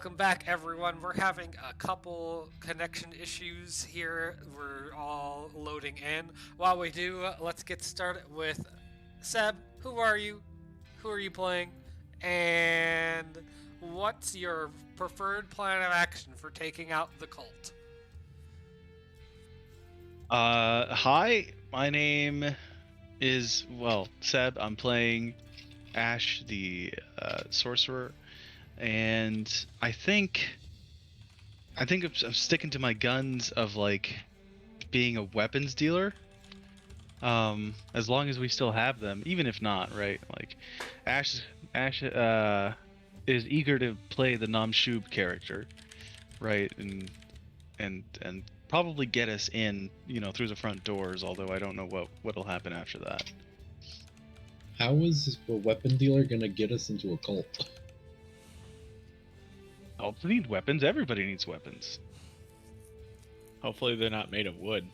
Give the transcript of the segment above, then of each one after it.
Welcome back, everyone. We're having a couple connection issues here. We're all loading in. While we do, let's get started with Seb. Who are you? Who are you playing? And what's your preferred plan of action for taking out the cult? Hi, my name is, Seb. I'm playing Ash, the sorcerer, and I think I'm sticking to my guns of like being a weapons dealer. As long as we still have them, even if not, right? Like, Ash is eager to play the Namshub character, right? And probably get us in, through the front doors, although I don't know what'll happen after that. How is a weapon dealer gonna get us into a cult? Cults need weapons. Everybody needs weapons. Hopefully they're not made of wood.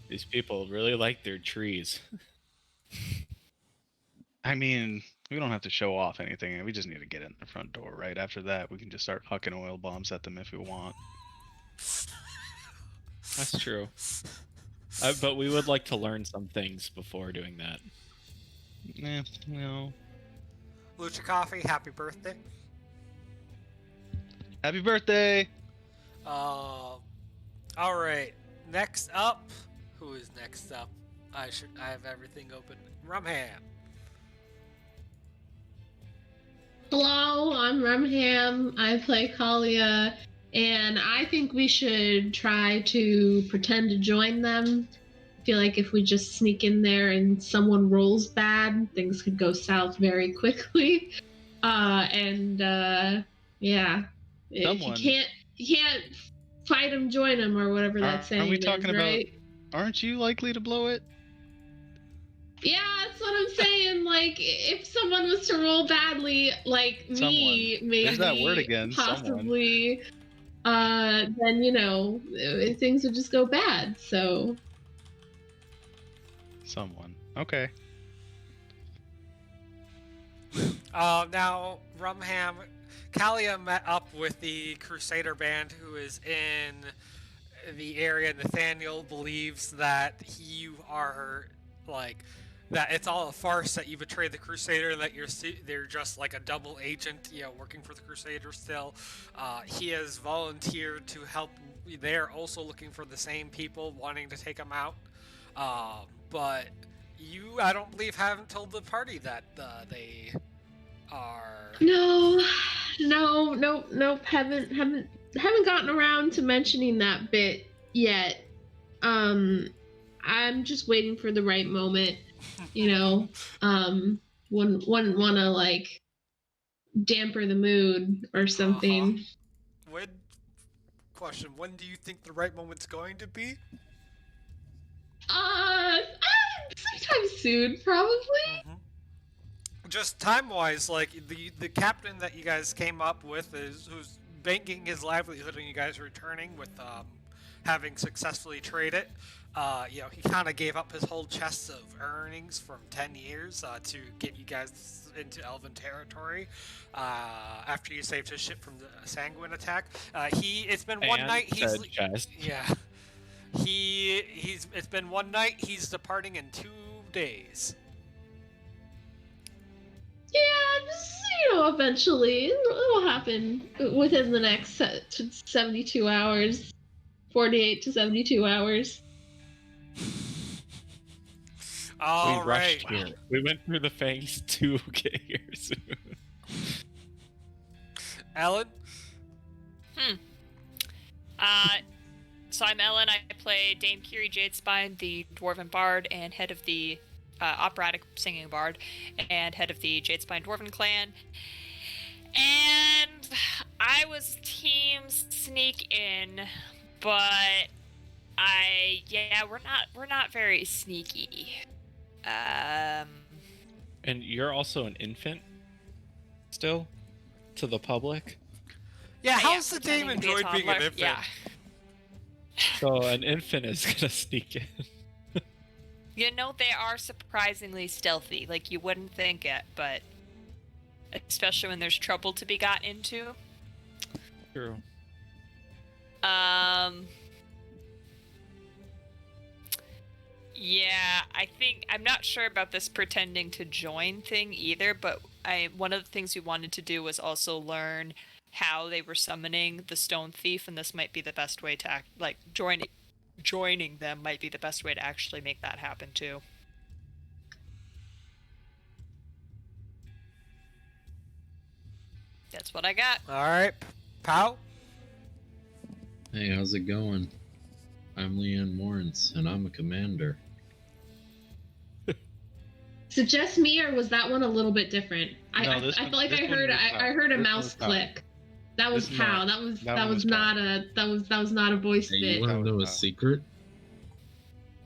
These people really like their trees. I mean, we don't have to show off anything. We just need to get in the front door, right? After that, we can just start hucking oil bombs at them if we want. That's true. But we would like to learn some things before doing that. No. Lucha Coffee, happy birthday. Happy birthday! Alright. Next up. Who is next up? I have everything open. Rumham. Hello, I'm Rumham. I play Calia, and I think we should try to pretend to join them. I feel like if we just sneak in there and someone rolls bad, things could go south very quickly. Yeah. Someone. If you can't fight them, join them, or whatever that saying is, Are we talking right? about? Aren't you likely to blow it? Yeah, that's what I'm saying. Like, if someone was to roll badly, like me, maybe, there's that word again. possibly, then things would just go bad. So, Someone. Okay. Now, Rumham, Calia met up with the Crusader band who is in the area. Nathaniel believes that you are, that it's all a farce, that you betrayed the Crusader, that they're just like a double agent, working for the Crusader still. He has volunteered to help. They're also looking for the same people, wanting to take him out. But you, I don't believe, haven't told the party that they are. no, haven't gotten around to mentioning that bit yet. I'm just waiting for the right moment. Wouldn't want to like damper the mood or something. When do you think the right moment's going to be? Sometime soon, probably. Mm-hmm. Just time-wise, like the captain that you guys came up with who's banking his livelihood on you guys returning with having successfully traded. He kind of gave up his whole chest of earnings from 10 years to get you guys into Elven territory after you saved his ship from the Sanguine attack. It's been one night. It's been one night. He's departing in 2 days. Yeah, just, eventually it'll happen within the next 72 hours, 48 to 72 hours. All we right. rushed here. We went through the fangs to get here soon. Ellen? So I'm Ellen. I play Dame Kiri Jadespine, the Dwarven Bard and head of the operatic singing bard, and head of the Jadespine Dwarven clan. And I was team sneak in, but we're not very sneaky. And you're also an infant still to the public? Yeah, how's the Dame enjoyed being an infant? Yeah. So an infant is gonna sneak in. They are surprisingly stealthy. Like, you wouldn't think it, but especially when there's trouble to be got into. True. Yeah, I'm not sure about this pretending to join thing either, but one of the things we wanted to do was also learn how they were summoning the stone thief, and this might be the best way to act, like joining them might be the best way to actually make that happen too. That's what I got. All right, Pow. Hey, how's it going? I'm Leanne Morris, and I'm a commander. Is it just me, or was that one a little bit different? No, I feel like I heard a mouse click. That was Pow. That was not a voice Hey, bit. you want to know a secret?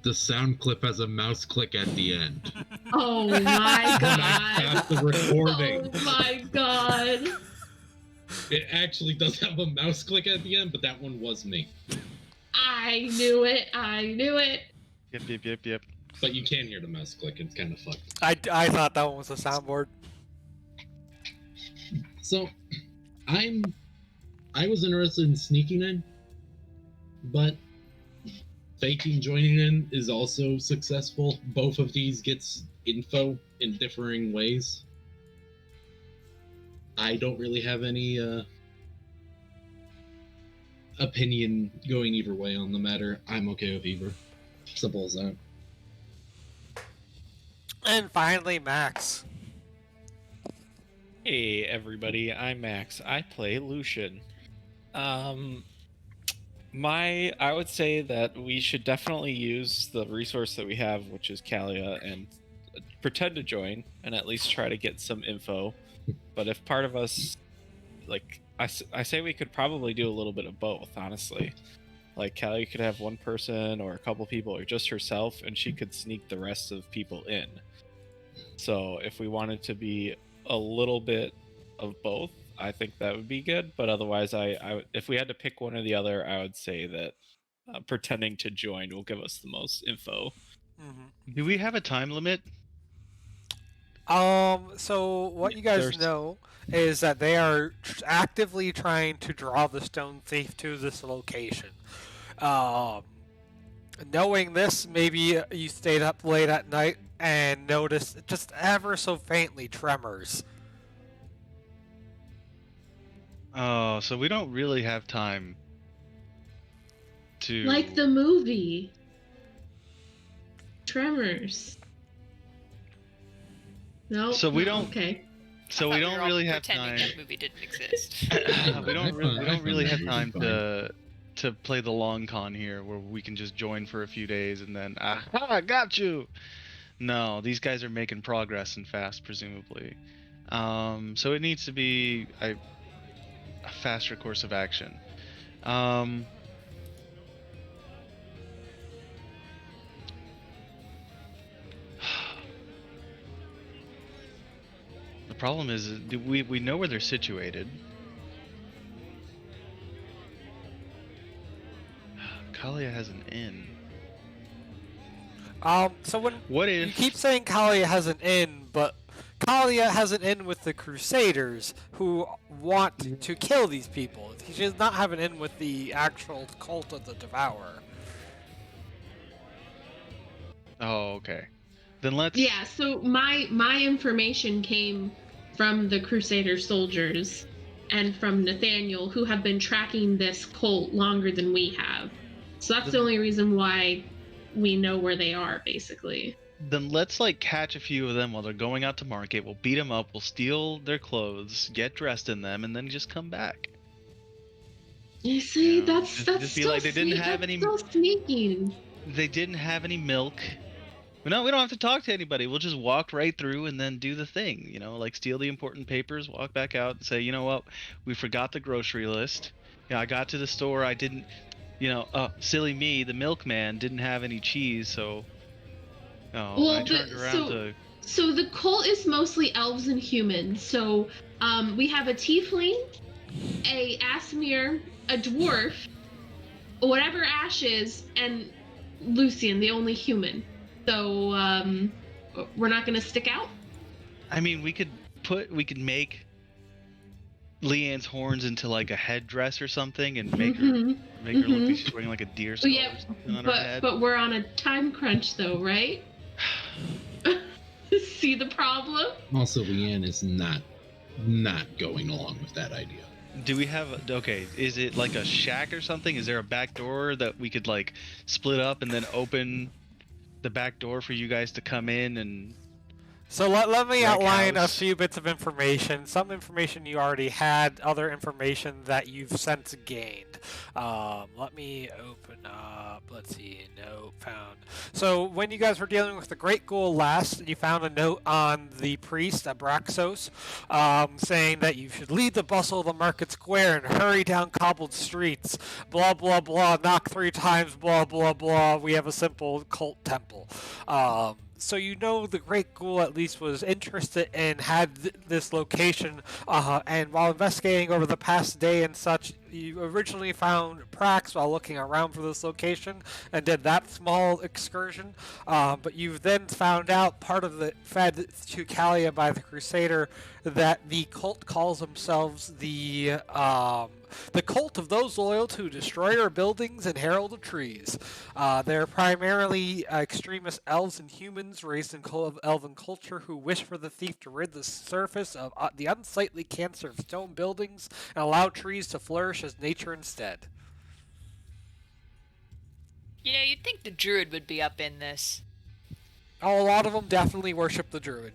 The sound clip has a mouse click at the end. Oh my god! That's the recording. Oh my god! It actually does have a mouse click at the end, but that one was me. I knew it. Yep. But you can hear the mouse click. It's kind of fucked. I thought that one was a soundboard. So, I was interested in sneaking in, but faking joining in is also successful. Both of these gets info in differing ways. I don't really have any opinion going either way on the matter. I'm okay with either. Simple as that. And finally, Max. Hey everybody, I'm Max. I play Lucian. I would say that we should definitely use the resource that we have, which is Calia, and pretend to join and at least try to get some info. But if part of us, like, I say we could probably do a little bit of both, honestly. Like, Calia could have one person or a couple people or just herself, and she could sneak the rest of people in. So if we wanted to be a little bit of both, I think that would be good. But otherwise, if we had to pick one or the other, I would say that pretending to join will give us the most info. Mm-hmm. Do we have a time limit? So what you guys know is that they are actively trying to draw the stone thief to this location. Knowing this, maybe you stayed up late at night and noticed just ever so faintly tremors. Oh, so we don't really have time to... Like the movie. Tremors. No. So we don't... Okay. So we don't really have pretending time... that movie didn't exist. we don't really have time to play the long con here, where we can just join for a few days and then, aha, got you! No, these guys are making progress and fast, presumably. So it needs to be a faster course of action. The problem is, we know where they're situated. Calia has an inn. So What you if... keep saying Calia has an inn, but Calia has an inn with the Crusaders who want to kill these people. She does not have an inn with the actual cult of the Devourer. Oh, okay. Then let's... Yeah, so my information came from the Crusader soldiers and from Nathaniel, who have been tracking this cult longer than we have. So that's the only reason why we know where they are, basically. Then let's, like, catch a few of them while they're going out to market. We'll beat them up, we'll steal their clothes, get dressed in them, and then just come back. You see, You know, that's just be like, they didn't have any... so sneaking. They didn't have any milk. No, we don't have to talk to anybody. We'll just walk right through and then do the thing, you know, like steal the important papers, walk back out and say, you know what, we forgot the grocery list. Yeah, I got to the store, I didn't, you know, silly me, the milkman didn't have any cheese, so I turned around to... So the cult is mostly elves and humans. So we have a tiefling, a Asmir, a dwarf, whatever Ash is, and Lucian, the only human. So we're not gonna stick out. I mean, we could make Leanne's horns into like a headdress or something, and make her Mhm. look like she's wearing like a deer skull Yeah, or something on her head. but we're on a time crunch though, right? See the problem? Also, Leanne is not going along with that idea. Do we have okay? Is it like a shack or something? Is there a back door that we could like split up and then open the back door for you guys to come in and? So let me Wreck outline a house. few bits of information. Some information you already had, other information that you've since gained. Let me open up. Let's see. Note found. So when you guys were dealing with the Great Ghoul last, you found a note on the priest, Abraxos, saying that you should leave the bustle of the market square and hurry down cobbled streets. Blah, blah, blah. Knock 3 times. Blah, blah, blah. We have a simple cult temple. So you know the Great Ghoul at least was interested and had this location, and while investigating over the past day and such, you originally found Prax while looking around for this location and did that small excursion, but you then found out part of the fed to Calia by the Crusader that the cult calls themselves the cult of those loyal to destroyer buildings and herald of trees. They're primarily extremist elves and humans raised in elven culture who wish for the thief to rid the surface of the unsightly cancer of stone buildings and allow trees to flourish as nature instead. You know, you'd think the druid would be up in this. Oh, a lot of them definitely worship the druid.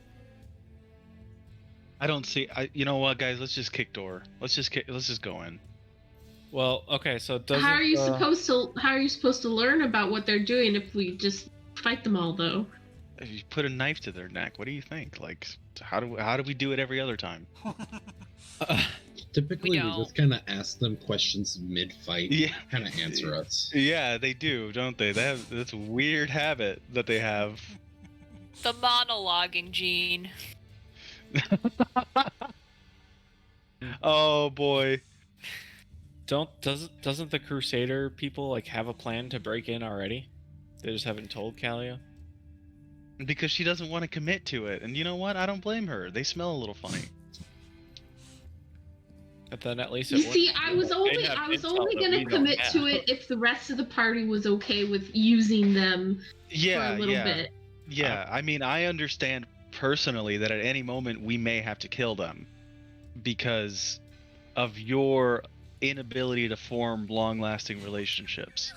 I don't see. You know what, guys? Let's just kick door. Let's just go in. Well, okay, so doesn't How are you supposed to learn about what they're doing if we just fight them all though? If you put a knife to their neck, what do you think? Like, how do we do it every other time? Typically, we don't. just kind of ask them questions mid-fight. Yeah. Kind of answer us. Yeah, they do, don't they? They have this weird habit that they have. The monologuing gene. Oh boy. Doesn't the Crusader people like have a plan to break in already? They just haven't told Calia. Because she doesn't want to commit to it, and you know what? I don't blame her. They smell a little funny. But then at least You see, I was only gonna commit to it. it if the rest of the party was okay with using them Yeah, for a little yeah, bit. yeah. I mean, I understand personally that at any moment we may have to kill them because of your inability to form long-lasting relationships.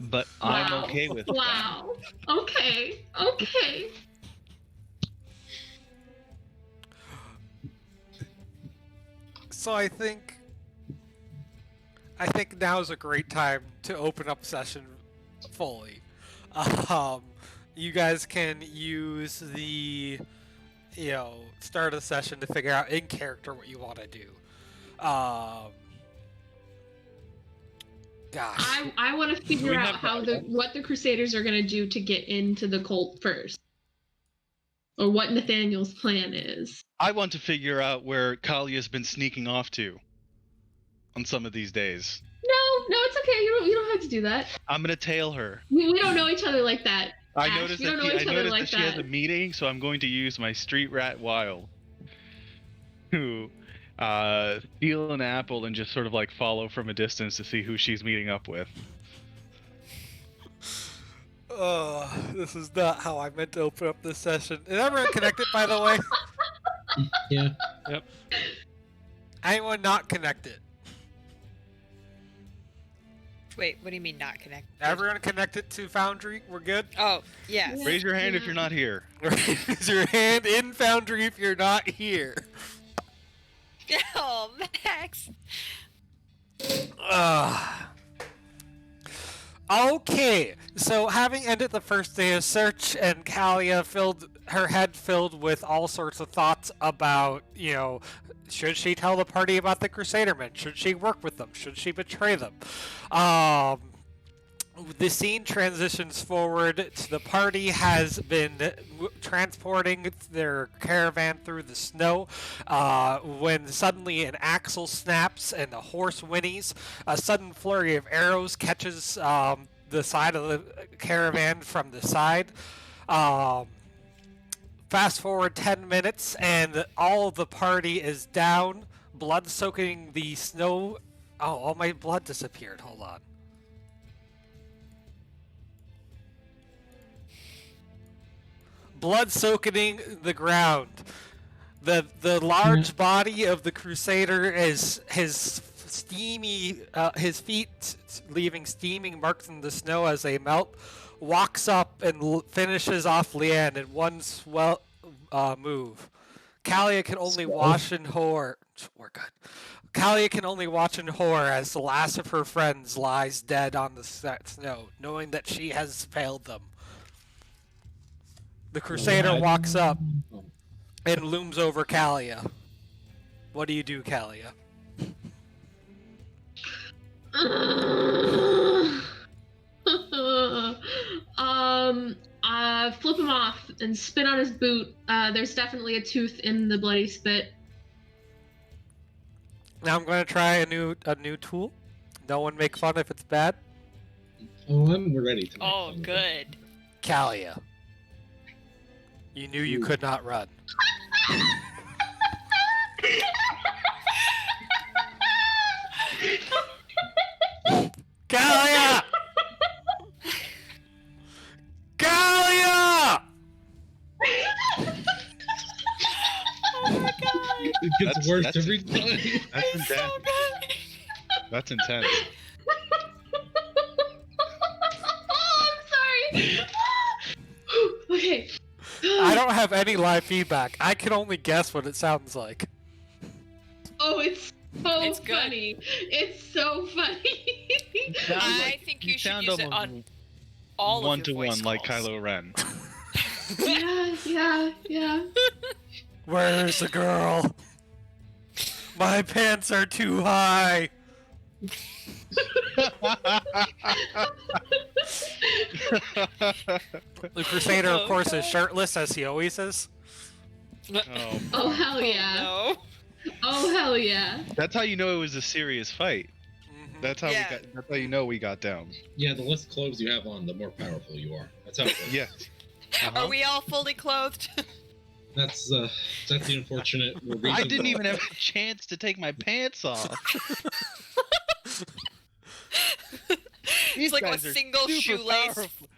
But I'm Wow. okay with that. Wow. Okay. So I think now is a great time to open up session fully. You guys can use the start of the session to figure out in character what you want to do. Gosh. I want to figure out what the Crusaders are going to do to get into the cult first, or what Nathaniel's plan is. I want to figure out where Kalia's been sneaking off to on some of these days. No, it's okay. You don't have to do that. I'm gonna tail her. We don't know each other like that. I Ash, noticed we don't that know she, each I other noticed like that she has that. a meeting, so I'm going to use my street rat Wild to steal an apple and just sort of like follow from a distance to see who she's meeting up with. This is not how I meant to open up this session. Is everyone connected, by the way? Yeah. Yep. Anyone not connected? Wait, what do you mean not connected? Everyone connected to Foundry? We're good? Oh, yes. Yeah. Raise your hand if you're not here. Raise your hand in Foundry if you're not here. Oh, Max. Okay, so having ended the first day of search and Calia her head filled with all sorts of thoughts about, should she tell the party about the Crusadermen? Should she work with them? Should she betray them? The scene transitions forward to the party has been transporting their caravan through the snow when suddenly an axle snaps and the horse whinnies. A sudden flurry of arrows catches the side of the caravan from the side. Fast forward 10 minutes, and all of the party is down, blood soaking the snow. Oh, all my blood disappeared. Hold on. Blood soaking the ground. The large body of the Crusader is his steamy, his feet leaving steaming marks in the snow as they melt. Walks up and finishes off Leanne in one move. Calia can only watch in horror. We're good. Calia can only watch in horror as the last of her friends lies dead on the snow, knowing that she has failed them. The Crusader walks up and looms over Calia. What do you do, Calia? Flip him off and spit on his boot. There's definitely a tooth in the bloody spit. Now I'm going to try a new tool. No one make fun if it's bad. Oh, I'm ready to. Oh, good. Calia. You knew you could not run. Calia! Calia! Oh my god. It gets worse every time. That's intense. So good. That's intense. Oh, I'm sorry. Okay. I don't have any live feedback. I can only guess what it sounds like. Oh, it's so It's good. funny. It's so funny. I think you should use it on all of one your to voice one like calls. Kylo Ren. Yeah. Where's the girl? My pants are too high. The Crusader, of course, is shirtless, as he always is. Oh, Oh, hell yeah. No. Oh, hell yeah. that's how you know it was a serious fight. Mhm. That's how Yeah. we got. That's how you know we got down. Yeah, the less clothes you have on, the more powerful you are. That's how it works. Yeah. Are we all fully clothed? That's the unfortunate reason. I didn't even have a chance to take my pants off. These It's like a guys are single super shoelace powerful.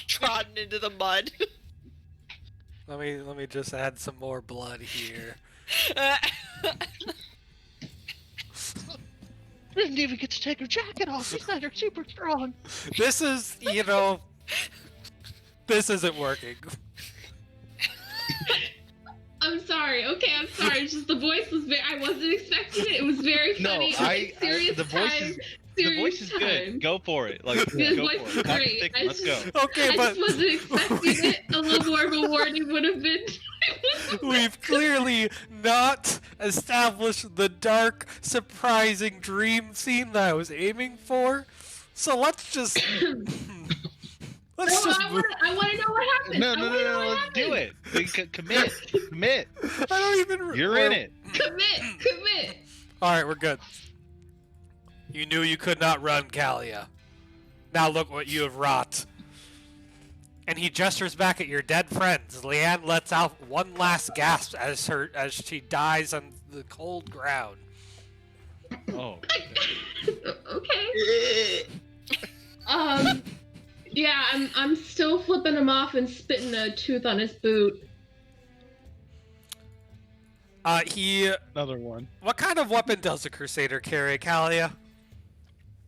trodden into the mud. Let me just add some more blood here. Didn't even get to take her jacket off. These guys are super strong. This is, this isn't working. I'm sorry. Okay, I'm sorry. It's just the voice was I wasn't expecting it. It was very No, funny. Okay, serious the voice time. is the Serious voice is time. good. Go for it. Like The go voice for is it. Knock the great. stick, I let's go. Okay, I but just wasn't expecting it. A little more of a warning would have been. we've clearly not established the dark, surprising dream scene that I was aiming for. So let's just let's No, just I move. want to know what happened. No, I wanna know what let's happened. do it. Commit. I don't even. You're in it. Commit. All right, we're good. You knew you could not run, Calia. Now look what you have wrought. And he gestures back at your dead friends. Leanne lets out one last gasp as she dies on the cold ground. Oh. Okay. Yeah, I'm still flipping him off and spitting a tooth on his boot. Another one. What kind of weapon does a Crusader carry, Calia?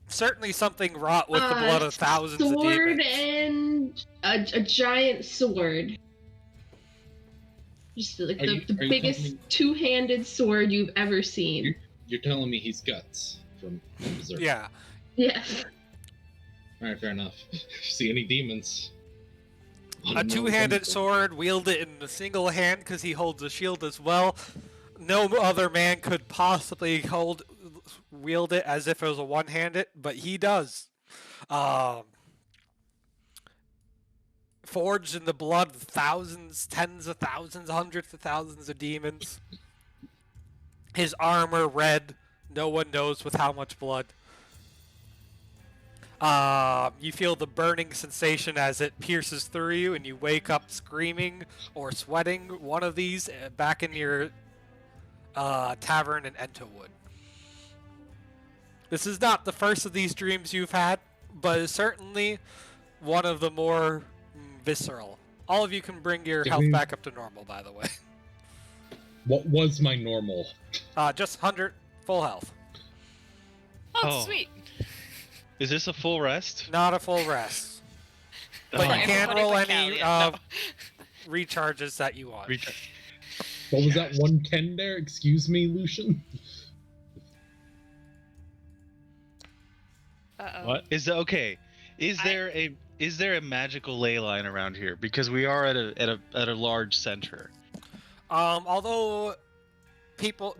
Certainly something wrought with the blood of thousands of Sword demons. and a giant sword. Just like Are the you biggest telling me- two-handed sword you've ever seen. You're telling me he's guts from Berserk. Yeah. Yes. Alright, fair enough. See any demons? A two-handed sword, wielded in a single hand because he holds a shield as well. No other man could possibly wield it as if it was a one-handed, but he does. Forged in the blood of thousands, tens of thousands, hundreds of thousands of demons. His armor red, no one knows with how much blood. You feel the burning sensation as it pierces through you, and you wake up screaming or sweating. One of these back in your tavern in Entowood. This is not the first of these dreams you've had, but it's certainly one of the more visceral. All of you can bring your health back up to normal, by the way. What was my normal? Just 100 full health. Oh, sweet. Is this a full rest? Not a full rest. But you can roll any recharges that you want. What was that 110 there? Excuse me, Lucian? Uh-oh. What is the, okay? Is there a magical ley line around here? Because we are at a large center. Although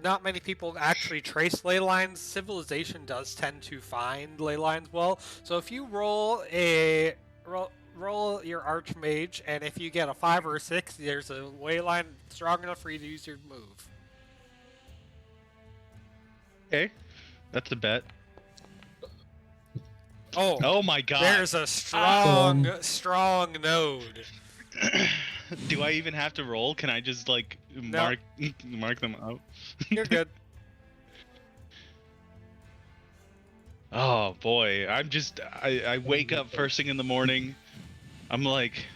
not many people actually trace ley lines, civilization does tend to find ley lines well. So if you roll your archmage, and if you get a 5 or a 6, there's a ley line strong enough for you to use your move. Okay, that's a bet. Oh my god! There's a strong node. Do I even have to roll? Can I just like mark them out? You're good. Oh boy, I wake up first thing in the morning. I'm like,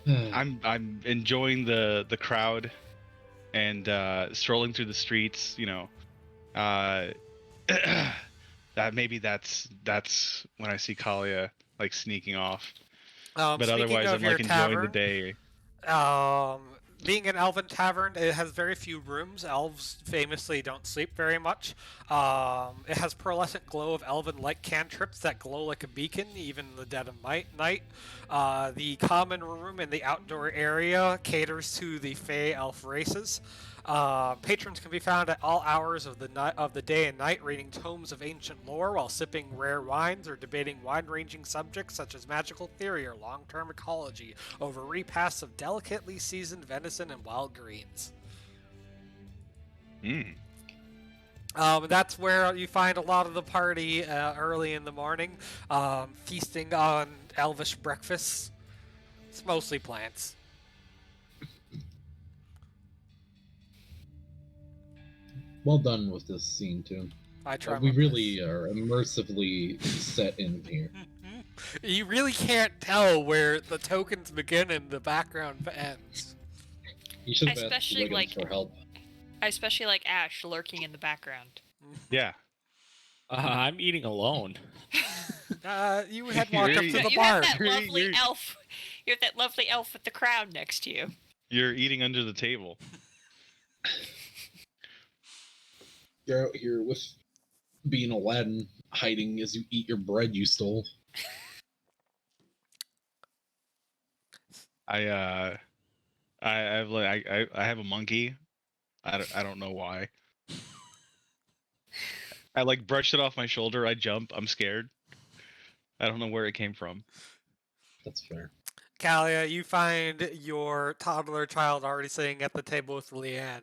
I'm enjoying the crowd and strolling through the streets. You know, that's when I see Calia like sneaking off. But otherwise, I'm like enjoying the day. Being an elven tavern, it has very few rooms. Elves famously don't sleep very much. It has pearlescent glow of elven-like cantrips that glow like a beacon, even in the dead of night. The common room in the outdoor area caters to the Fey elf races. Patrons can be found at all hours of the day and night, reading tomes of ancient lore while sipping rare wines or debating wide-ranging subjects such as magical theory or long-term ecology over repasts of delicately seasoned venison and wild greens. That's where you find a lot of the party early in the morning, feasting on elvish breakfasts. It's mostly plants. Well done with this scene, too. I try. We really are immersively set in here. You really can't tell where the tokens begin and the background ends. You should have asked Wiggins for help. I especially like Ash lurking in the background. Yeah. I'm eating alone. You had walked up to the you bar. Have that lovely elf. You have that lovely elf with the crown next to you. You're eating under the table. You're out here with being Aladdin, hiding as you eat your bread you stole. I have a monkey. I don't know why. I like brush it off my shoulder. I jump. I'm scared. I don't know where it came from. That's fair. Calia, you find your toddler child already sitting at the table with Leanne,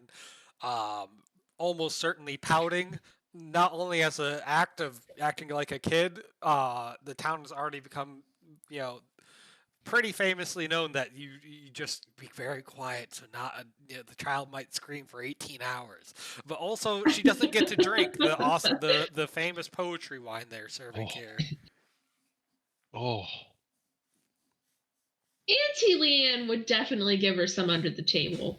almost certainly pouting. Not only as an act of acting like a kid, the town has already become, pretty famously known that you just be very quiet, so the child might scream for 18 hours. But also, she doesn't get to drink the famous poetry wine they're serving here. Oh. Auntie Leanne would definitely give her some under the table.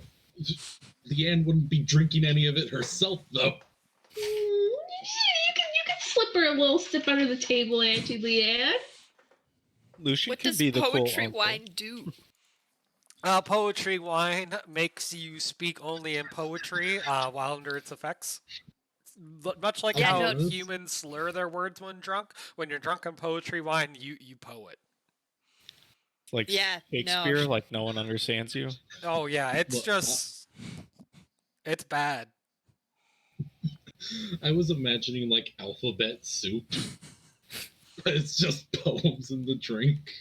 Leanne wouldn't be drinking any of it herself, though. You can slip her a little sip under the table, Auntie Leanne. Lucian what can does be the poetry cool wine do? Poetry wine makes you speak only in poetry while under its effects. Much like how humans slur their words when drunk. When you're drunk on poetry wine, you poet. Like Shakespeare, like no one understands you. Oh yeah, it's bad. I was imagining like alphabet soup, but it's just poems in the drink.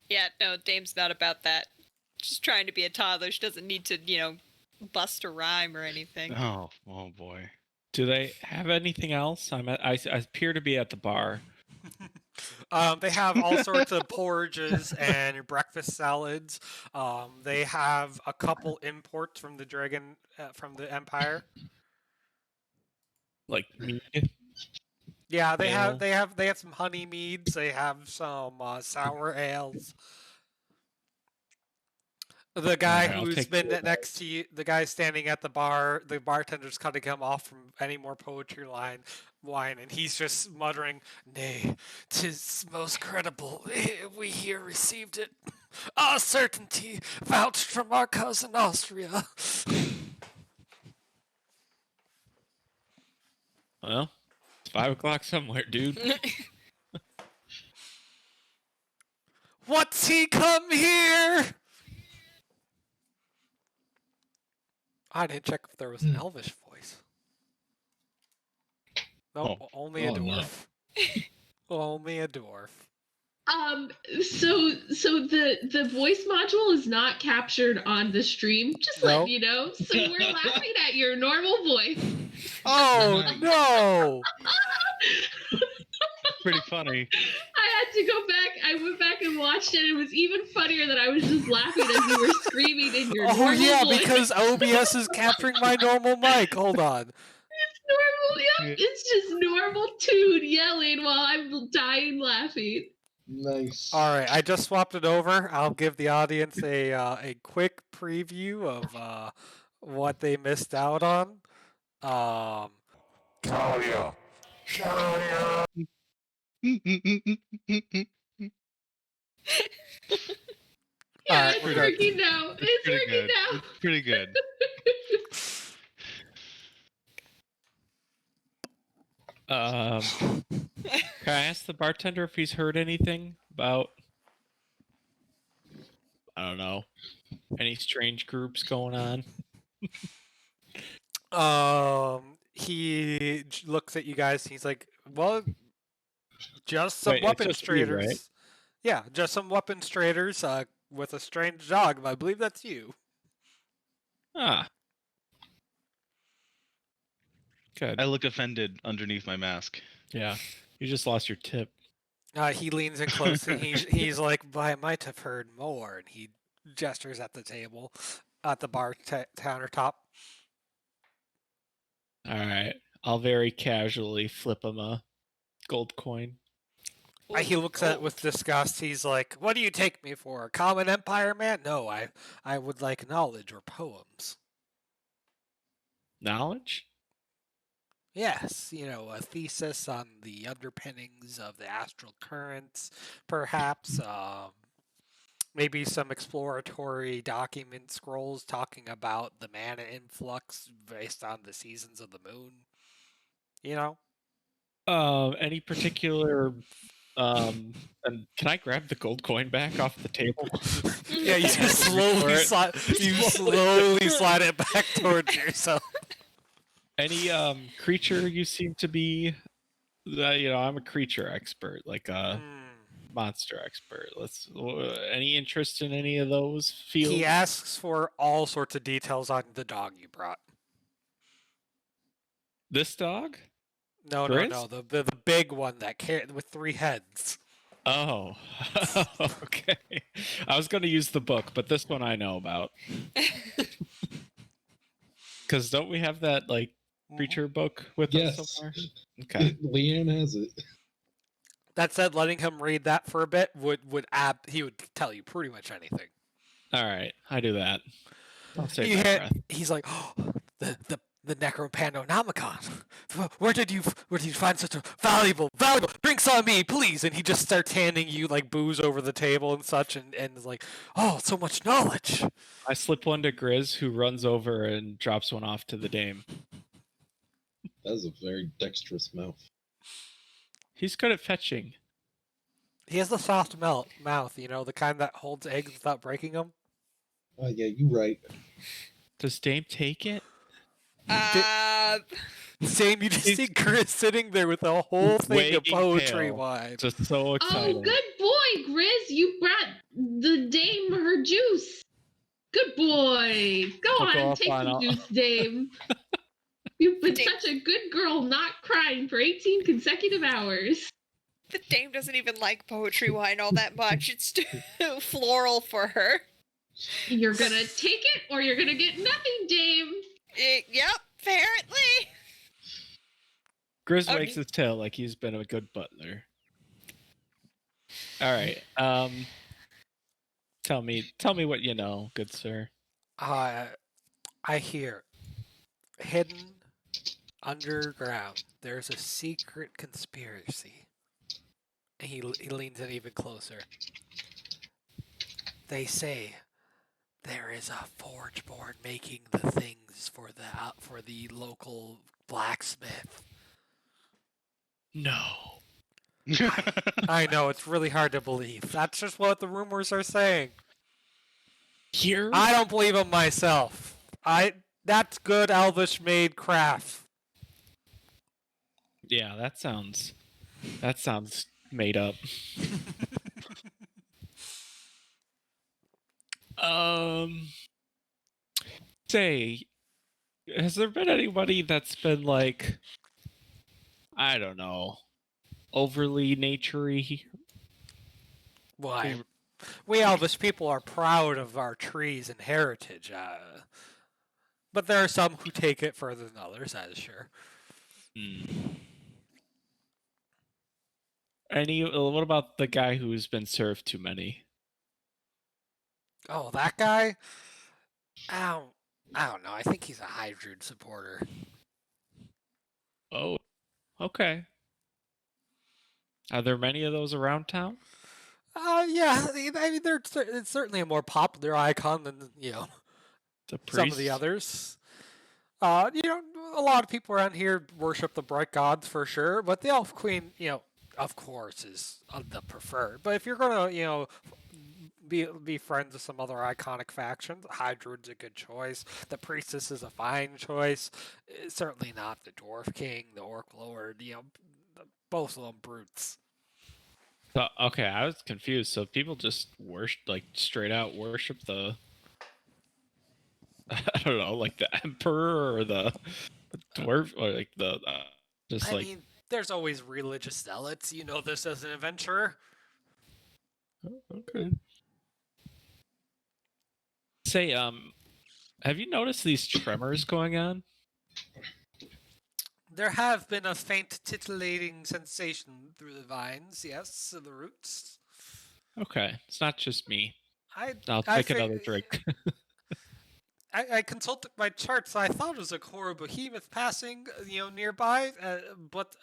Yeah, no, Dame's not about that. She's trying to be a toddler. She doesn't need to, bust a rhyme or anything. Oh boy. Do they have anything else? I appear to be at the bar. They have all sorts of porridges and breakfast salads. They have a couple imports from the from the Empire. Like mead. Yeah, Ale. they have some honey meads. They have some sour ales. The guy Alright, I'll who's take been two of next to you, the guy standing at the bar, the bartender's cutting him off from any more poetry wine, and he's just muttering, "Nay, 'tis most credible. We here received it. A certainty vouched from our cousin Austria." Well, it's 5 o'clock somewhere, dude. What's he come here? I didn't check if there was an Elvish voice. Nope, only a Oh, no. dwarf. Only a dwarf. So the voice module is not captured on the stream, just No. letting you know. So we're laughing at your normal voice. Oh Nice. no! Pretty funny. I had to go back. I went back and watched it. It was even funnier that I was just laughing as you were screaming in your Oh normal yeah, voice. because OBS is capturing my normal mic. Hold on. It's normal. Yep, it's just normal Toon yelling while I'm dying laughing. Nice. All right, I just swapped it over. I'll give the audience a quick preview of what they missed out on. Calia. Calia. Yeah, Alright, it's we're good. working now. It's Pretty working good. now. It's pretty good. Can I ask the bartender if he's heard anything about, I don't know, any strange groups going on? He looks at you guys. He's like, "Well, just some Wait, it's weapons just me, traders. right? Yeah, just some weapons traders. With a strange dog. I believe that's you." Ah. Good. I look offended underneath my mask. Yeah. You just lost your tip. He leans in close and he's like, "I might have heard more." And he gestures at the table, at the bar countertop. All right. I'll very casually flip him a gold coin. He looks at it with disgust. He's like, "What do you take me for? A common empire man? No, I would like knowledge or poems." Knowledge? Yes, a thesis on the underpinnings of the astral currents, perhaps. Maybe some exploratory document scrolls talking about the mana influx based on the seasons of the moon. Any particular and can I grab the gold coin back off the table? Yeah, you just slowly slide it back towards yourself. Any creature you seem to be, I'm a creature expert, like a monster expert. Any interest in any of those fields? He asks for all sorts of details on the dog you brought. This dog? No, Grizz? no, the big one with 3 heads. Oh, okay. I was going to use the book, but this one I know about. Because don't we have that creature book with us Yes. somewhere? Okay. Leanne has it. That said, letting him read that for a bit he would tell you pretty much anything. All right, I do that. I'll save my breath. He's like, "Oh, the Necropanonomicon. Where did you find such a valuable? Drinks on me, please!" And he just starts handing you booze over the table and such, and is like, "Oh, so much knowledge." I slip one to Grizz, who runs over and drops one off to the dame. That is a very dexterous mouth. He's good at fetching. He has the soft mouth, the kind that holds eggs without breaking them. Oh, yeah, you're right. Does Dame take it? Same, you just see Chris sitting there with a whole thing of Wagging poetry tail. wine. Just so excited. Oh, good boy, Grizz. You brought the dame her juice. Good boy. Go I'll go on, up take on some all- juice, dame. You've been Dame- such a good girl not crying for 18 consecutive hours. The dame doesn't even like poetry wine all that much. It's too floral for her. You're gonna take it or you're gonna get nothing, Dame. Yep, apparently. Grizz Okay. wags his tail like he's been a good butler. All right. Tell me what you know, good sir. I hear hidden underground. There's a secret conspiracy. And he leans in even closer. They say there is a forge board making the things for the local blacksmith. No. I know it's really hard to believe. That's just what the rumors are saying. Here? I don't believe them myself. That's good Elvish made craft. Yeah, that sounds made up. Say, has there been anybody that's been like, I don't know, overly naturey? Why? We Elvish people are proud of our trees and heritage, but there are some who take it further than others, that is sure. What about the guy who's been served too many? Oh, that guy? I don't know. I think he's a Hydroid supporter. Oh, okay. Are there many of those around town? Yeah. I mean, it's certainly a more popular icon than The some of the priests? others. A lot of people around here worship the bright gods for sure, but the Elf Queen, of course, is the preferred. But if you're gonna, be friends with some other iconic factions, Hydroid's a good choice. The Priestess is a fine choice. Certainly not the Dwarf King, the Orc Lord. Both of them brutes. So, okay, I was confused. So people just worship, like straight out worship the, I don't know, like the emperor or the dwarf or like the, just I like. mean, there's always religious zealots. You know this as an adventurer. Okay. Say, have you noticed these tremors going on? There have been a faint titillating sensation through the vines, yes, the roots. Okay, it's not just me. I I'll take another drink. I consulted my charts. I thought it was a core behemoth passing, nearby, but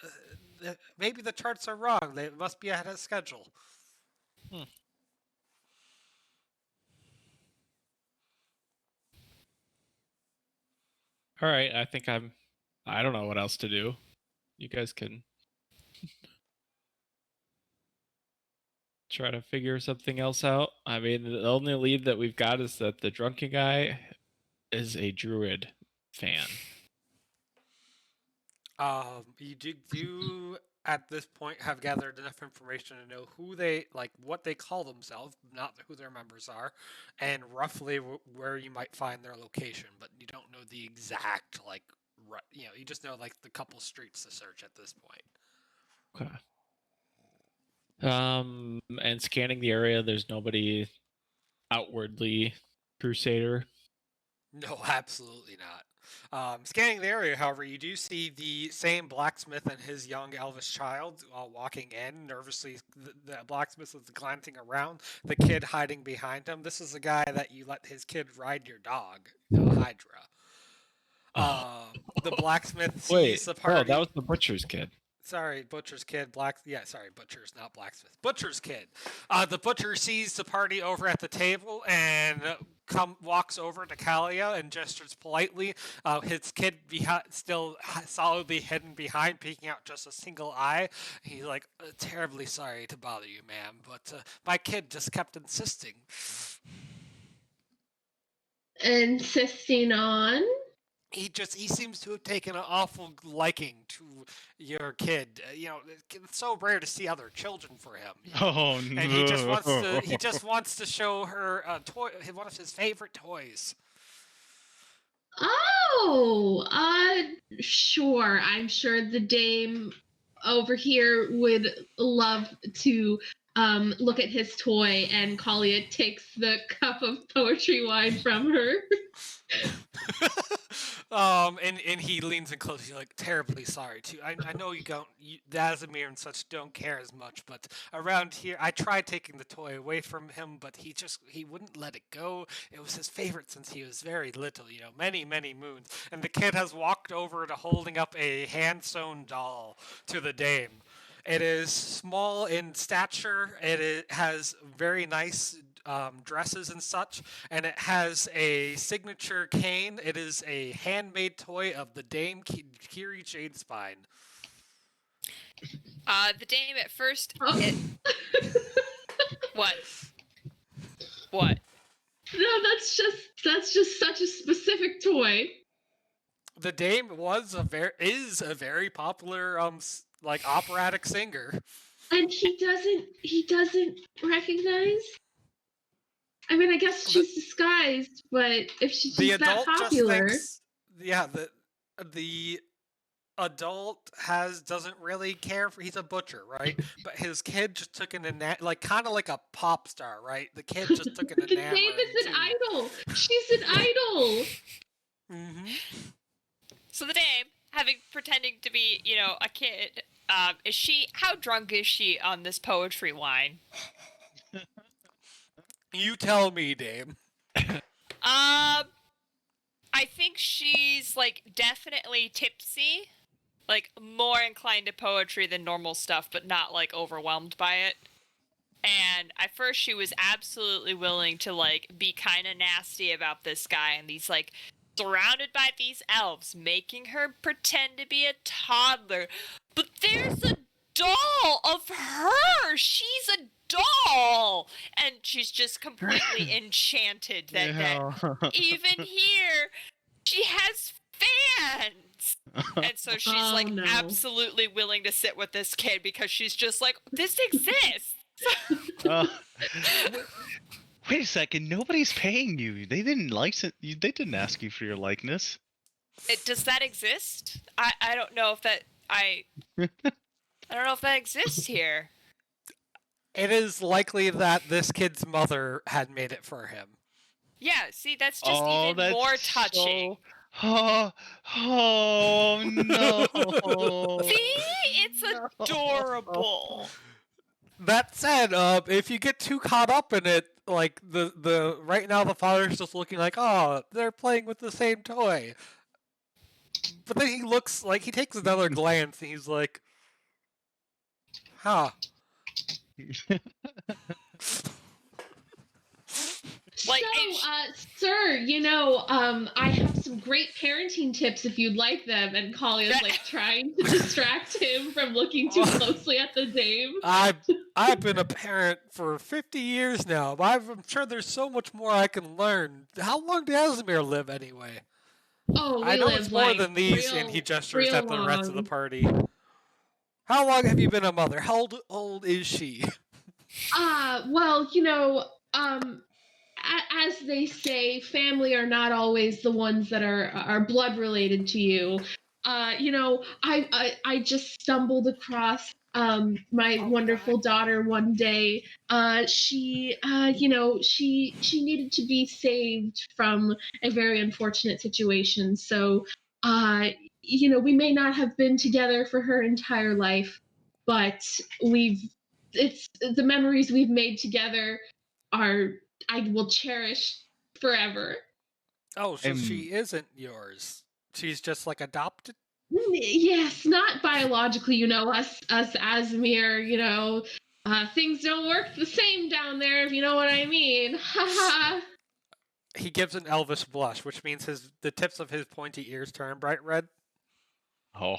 maybe the charts are wrong. They must be ahead of schedule. All right, I think I don't know what else to do. You guys can try to figure something else out. I mean, the only lead that we've got is that the drunken guy is a druid fan. You do at this point have gathered enough information to know who they what they call themselves, not who their members are, and roughly where you might find their location, but you don't know the exact you just know the couple streets to search at this point. Okay. And scanning the area, there's nobody outwardly Crusader. No, absolutely not. Scanning the area, however, you do see the same blacksmith and his young elvish child walking in. Nervously, the blacksmith is glancing around, the kid hiding behind him. This is the guy that you let his kid ride your dog, Hydra. The blacksmith sees the party. Oh, that was the butcher's kid. Sorry, butcher's kid. Butcher's, not blacksmith. Butcher's kid. The butcher sees the party over at the table and walks over to Calia and gestures politely. His kid still solidly hidden behind, peeking out just a single eye. He's like, terribly sorry to bother you, ma'am, but my kid just kept insisting. Insisting on? He seems to have taken an awful liking to your kid. It's so rare to see other children for him. Oh no! And he just wants to show her a toy, one of his favorite toys. Oh, sure. I'm sure the dame over here would love to look at his toy, and Kalia takes the cup of poetry wine from her. And he leans in close. He's like, terribly sorry too. I know Dasimir and such don't care as much, but around here, I tried taking the toy away from him, but he wouldn't let it go. It was his favorite since he was very little, many, many moons. And the kid has walked over to holding up a hand-sewn doll to the dame. It is small in stature. Has very nice dresses and such, and it has a signature cane. It is a handmade toy of the Dame Kiri Shadespine. The dame at first. Oh. What? What? No, that's just such a specific toy. The Dame is a very popular operatic singer. And he doesn't recognize? I mean, I guess she's disguised, but if she's The that adult popular... just thinks, the adult doesn't really care for, he's a butcher, right? But his kid just took an kind of like a pop star, right? The kid just took an The dame is an idol. She's an idol. Mm-hmm. So the dame, pretending to be, a kid, how drunk is she on this poetry wine? You tell me, Dame. I think she's, definitely tipsy. More inclined to poetry than normal stuff, but not, overwhelmed by it. And at first she was absolutely willing to, be kind of nasty about this guy, and these, surrounded by these elves, making her pretend to be a toddler. But there's a doll of her! She's a doll! And she's just completely enchanted that even here, she has fans! And so she's, absolutely willing to sit with this kid because she's just like, this exists! Wait a second, nobody's paying you. They didn't license you. They didn't ask you for your likeness. Does that exist? I don't know if that I don't know if that exists here. It is likely that this kid's mother had made it for him. Yeah, see, that's just even more touching. Oh no! See, it's adorable. That said, if you get too caught up in it, the right now the father's just looking like, oh, they're playing with the same toy. But then he takes another glance and he's like, huh. Sir, I have some great parenting tips if you'd like them. And Kalia's trying to distract him from looking too closely at the dame. I've been a parent for 50 years now, but I'm sure there's so much more I can learn. How long does Dasimir live anyway? Oh, I know it's more than these, and he gestures at the rest of the party. How long have you been a mother? How old is she? Well, as they say, family are not always the ones that are blood related to you. I just stumbled across my wonderful daughter one day. She needed to be saved from a very unfortunate situation. So, we may not have been together for her entire life, but it's the memories we've made together I will cherish forever. Oh, so she isn't yours. She's just adopted? Yes, not biologically, us Asmir, things don't work the same down there, if you know what I mean. Haha. He gives an elvish blush, which means the tips of his pointy ears turn bright red. Oh.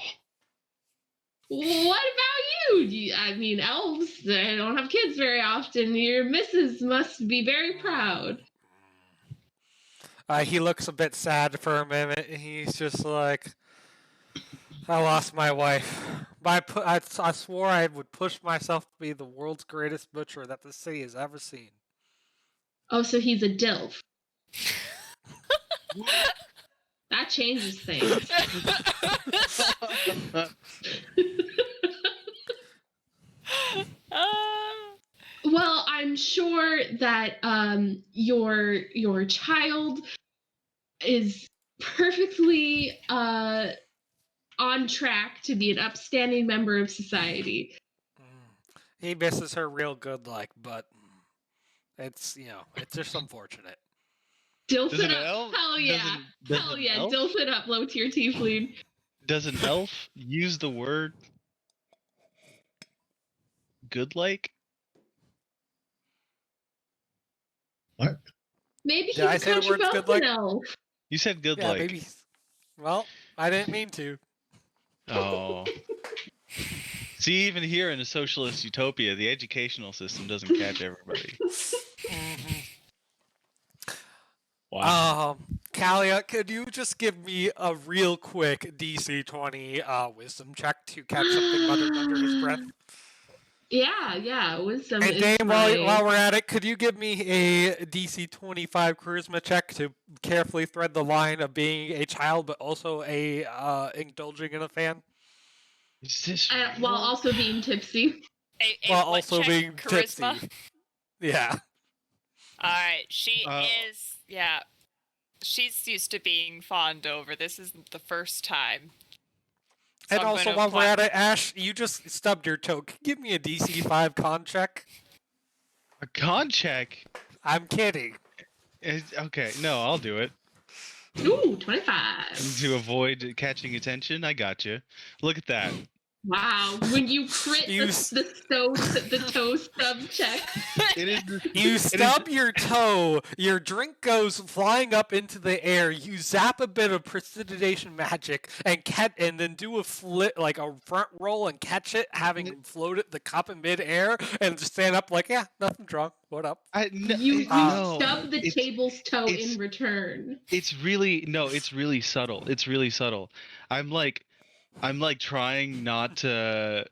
What about you? I mean, elves, they don't have kids very often. Your missus must be very proud. He looks a bit sad for a minute, and he's just like, I lost my wife. I swore I would push myself to be the world's greatest butcher that the city has ever seen. Oh, so he's a DILF. That changes things. Well, I'm sure that your child is perfectly on track to be an upstanding member of society. He misses her real good, but it's it's just unfortunate. Dilf Does it an up. elf? Hell yeah. Does Hell an yeah. elf? Dilf it up, low tier tiefling. Does an elf use the word good like? What? Maybe Did I he's a say the country words good Belgian like? elf. You said good Yeah, like. maybe. Well, I didn't mean to. Oh. See, even here in a socialist utopia, the educational system doesn't catch everybody. Wow. Calia, could you just give me a real quick DC 20 wisdom check to catch something muttered under his breath? Yeah. Wisdom And is Dave, my... while we're at it, could you give me a DC 25 charisma check to carefully thread the line of being a child but also a indulging in a fan? Is this While real? also being tipsy. A While what also check? being Charisma. tipsy. Yeah. All right, she Uh, is. Yeah, she's used to being fawned over. This isn't the first time. So And I'm also, gonna while we're apply- at it, Ash, you just stubbed your toe. Could you give me a DC 5 con check? A con check? I'm kidding. Okay, no, I'll do it. Ooh, 25. To avoid catching attention, I got you. Look at that. Wow. When you crit You the toe stub check. It is. You stub your toe, your drink goes flying up into the air, you zap a bit of precipitation magic and then do a flip, like a front roll and catch it, having floated the cup in midair, and just stand up like, yeah, nothing's wrong. What up? You no, stub the it's- table's toe it's- in return. It's really subtle. It's really subtle. I'm like trying not to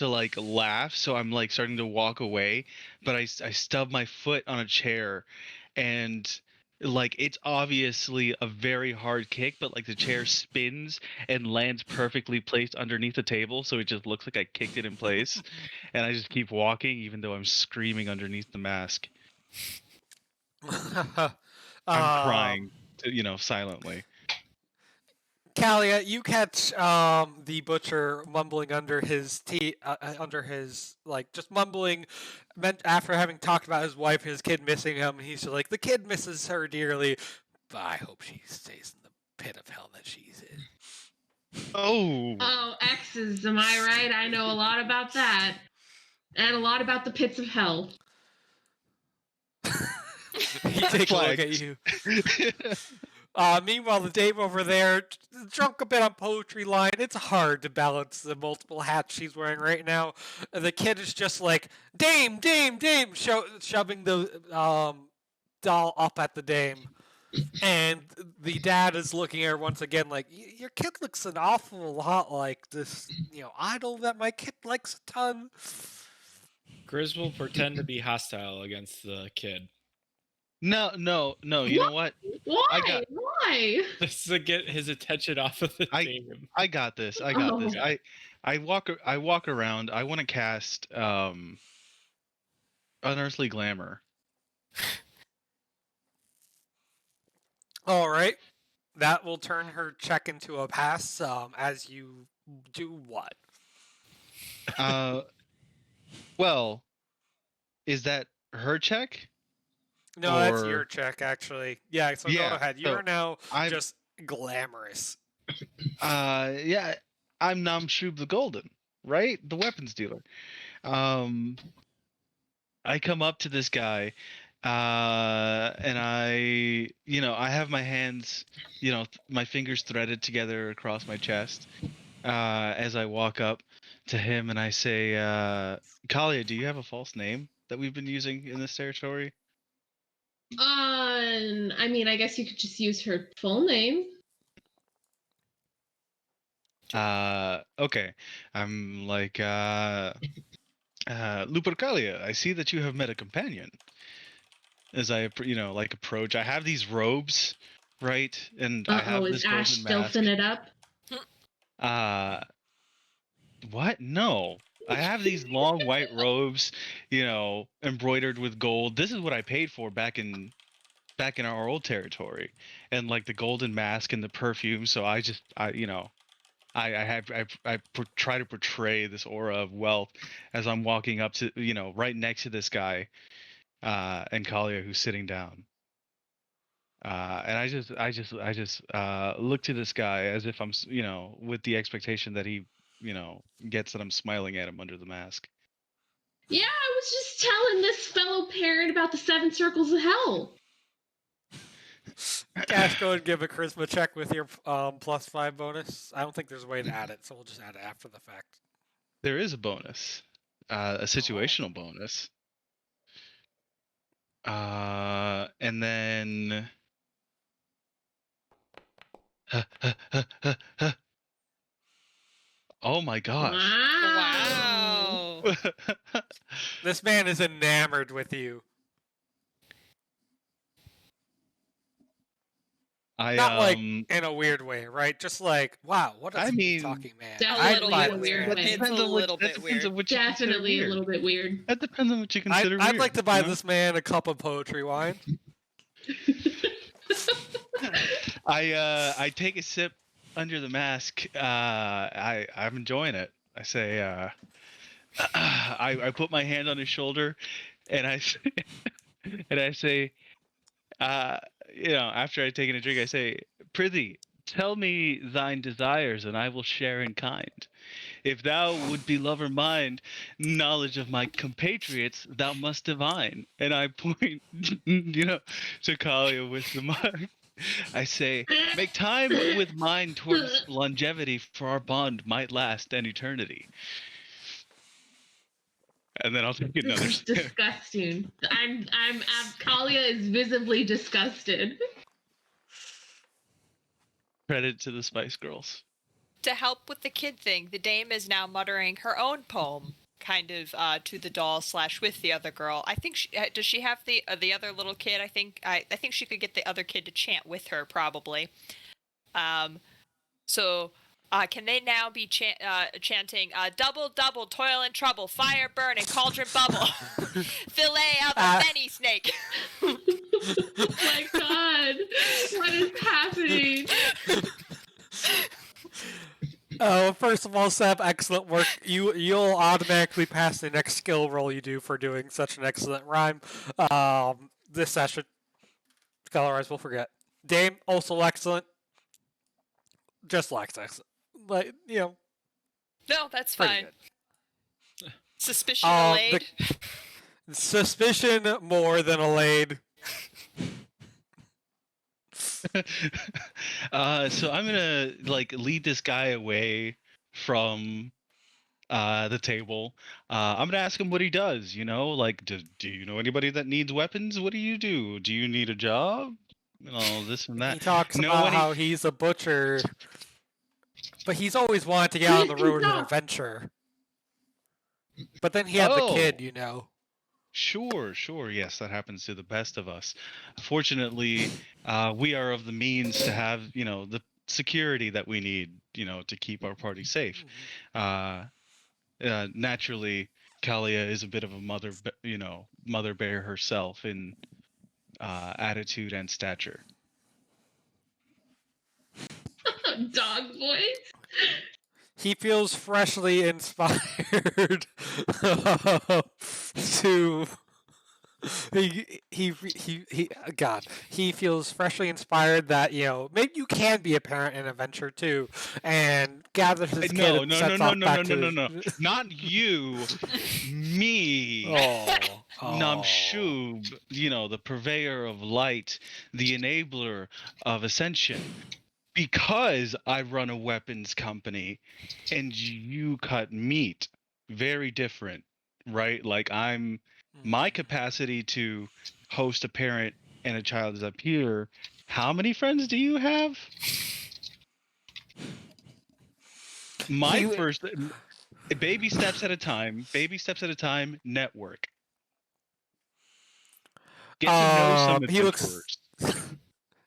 like laugh, so I'm like starting to walk away, but I stub my foot on a chair, and like it's obviously a very hard kick, but like the chair spins and lands perfectly placed underneath the table, so it just looks like I kicked it in place, and I just keep walking even though I'm screaming underneath the mask. I'm crying, silently. Calia, you catch the butcher mumbling under his teeth, just mumbling, after having talked about his wife and his kid missing him. And he's like, the kid misses her dearly, but I hope she stays in the pit of hell that she's in. Oh. Oh, X's, am I right? I know a lot about that. And a lot about the pits of hell. He takes a look at you. Meanwhile, the Dame over there, drunk a bit on poetry line. It's hard to balance the multiple hats she's wearing right now. The kid is just like, Dame, Dame, Dame, shoving the doll up at the Dame. And the dad is looking at her once again like, your kid looks an awful lot like this, idol that my kid likes a ton. Grizz will pretend to be hostile against the kid. No. You know what? Why? Why? Just to get his attention off of the game. I got this. I walk around. I want to cast Unearthly Glamour. All right. That will turn her check into a pass as you do what? Well, is that her check? No, that's your check, actually. Yeah, so Yeah, go ahead. You're so now I'm- just glamorous. Yeah, I'm Namshub the Golden, right? The weapons dealer. I come up to this guy, and I have my hands, my fingers threaded together across my chest, as I walk up to him, and I say, Calia, do you have a false name that we've been using in this territory? I mean, I guess you could just use her full name. Okay. I'm like, Lupercalia, I see that you have met a companion. As I, approach, I have these robes right? And I have Is this Ash golden still mask. fin it up? What? No. I have these long white robes, embroidered with gold. This is what I paid for back in our old territory, and like the golden mask and the perfume. So I try to portray this aura of wealth as I'm walking up to, right next to this guy, and Calia, who's sitting down. And I just look to this guy as if I'm, with the expectation that he, gets that I'm smiling at him under the mask. Yeah, I was just telling this fellow parent about the 7 circles of hell. Cash, go and give a charisma check with your +5 bonus. I don't think there's a way to add it, so we'll just add it after the fact. There is a bonus, a situational bonus. And then. Oh my gosh. Wow. This man is enamored with you. Not like in a weird way, right? Just like, wow, what a talking man. Definitely a in a weird way. It's a little bit weird. Definitely a little bit weird. That depends on what you consider weird. I'd like to buy this man a cup of poetry wine. I take a sip under the mask. I'm enjoying it. I say, I put my hand on his shoulder, and I say, after I've taken a drink, I say, "Prithee, tell me thine desires, and I will share in kind. If thou would be lover mine, knowledge of my compatriots thou must divine." And I point, to Calia with the mark. I say, "Make time with mine towards longevity, for our bond might last an eternity." And then I'll take another sip. Disgusting. Calia is visibly disgusted. Credit to the Spice Girls. To help with the kid thing, the dame is now muttering her own poem, kind of to the doll / with the other girl. I think does she have the other little kid? I think she could get the other kid to chant with her, probably. So can they now be chanting double double toil and trouble, fire burn and cauldron bubble, fillet of a many snake. Oh my god, what is happening? First of all, Seb, excellent work. You'll automatically pass the next skill roll you do for doing such an excellent rhyme. This session, otherwise we'll forget. Dame, also excellent. Just lacks excellent. But, No, that's fine. Good. Suspicion allayed. Suspicion more than allayed. So I'm gonna lead this guy away from the table. I'm gonna ask him what he does. Do you know anybody that needs weapons? What do you do? Do you need a job? This and that. He talks about how he's a butcher, but he's always wanted to get on the road and adventure. But then he had the kid, Sure. Yes, that happens to the best of us. Fortunately, we are of the means to have, the security that we need, to keep our party safe. Naturally, Calia is a bit of a mother bear herself in attitude and stature. Dog voice. He feels freshly inspired to. He feels freshly inspired that maybe you can be a parent and adventure too, and gathers his kid and sets off back to No, not you, me. Namshub, the purveyor of light, the enabler of ascension. Because I run a weapons company and you cut meat. Very different, right? My capacity to host a parent and a child is up here. How many friends do you have? First, baby steps at a time, network. Get to know some adventurers.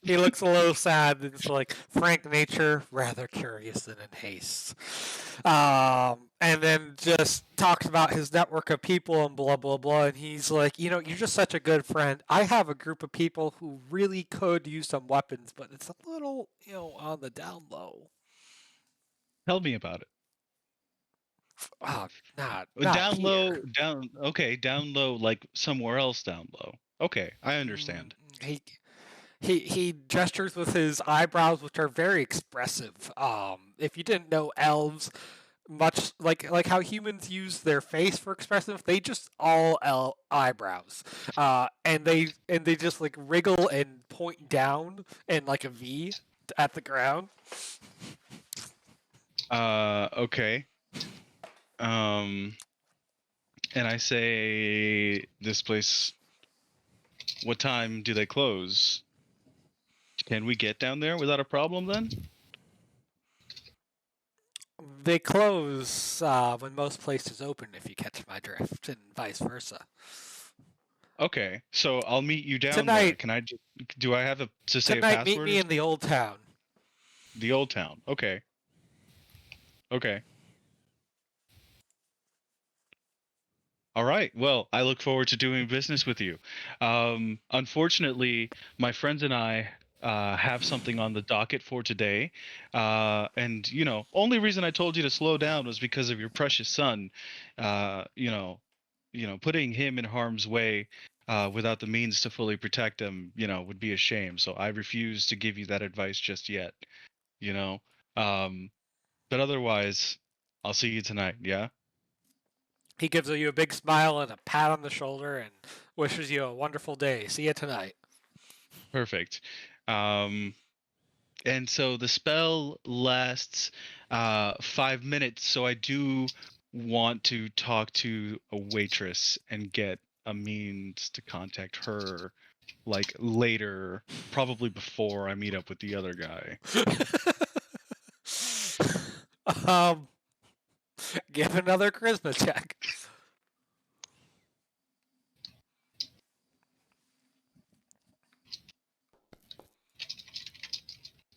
He looks a little sad. It's like frank nature, rather curious and in haste. And then just talks about his network of people and blah blah blah. And he's like, you're just such a good friend. I have a group of people who really could use some weapons, but it's a little, on the down low. Tell me about it. Not Down here. low, down low, like somewhere else down low. Okay, I understand. He gestures with his eyebrows, which are very expressive. If you didn't know elves, much like how humans use their face for expressive, they just all eyebrows, and they just like wriggle and point down in like a V at the ground. Okay. And I say, this place, what time do they close? Can we get down there without a problem then? They close when most places open, if you catch my drift, and vice versa. Okay, so I'll meet you down there. Tonight- Can I? Do I have to say a Tonight, password? meet me in the old town. The old town. Okay. Okay. All right. Well, I look forward to doing business with you. Unfortunately, my friends and I have something on the docket for today, and only reason I told you to slow down was because of your precious son. Putting him in harm's way without the means to fully protect him, would be a shame. So I refuse to give you that advice just yet. But otherwise, I'll see you tonight. Yeah. He gives you a big smile and a pat on the shoulder and wishes you a wonderful day. See you tonight. Perfect. And so the spell lasts 5 minutes. So I do want to talk to a waitress and get a means to contact her, like later, probably before I meet up with the other guy. Give another charisma check.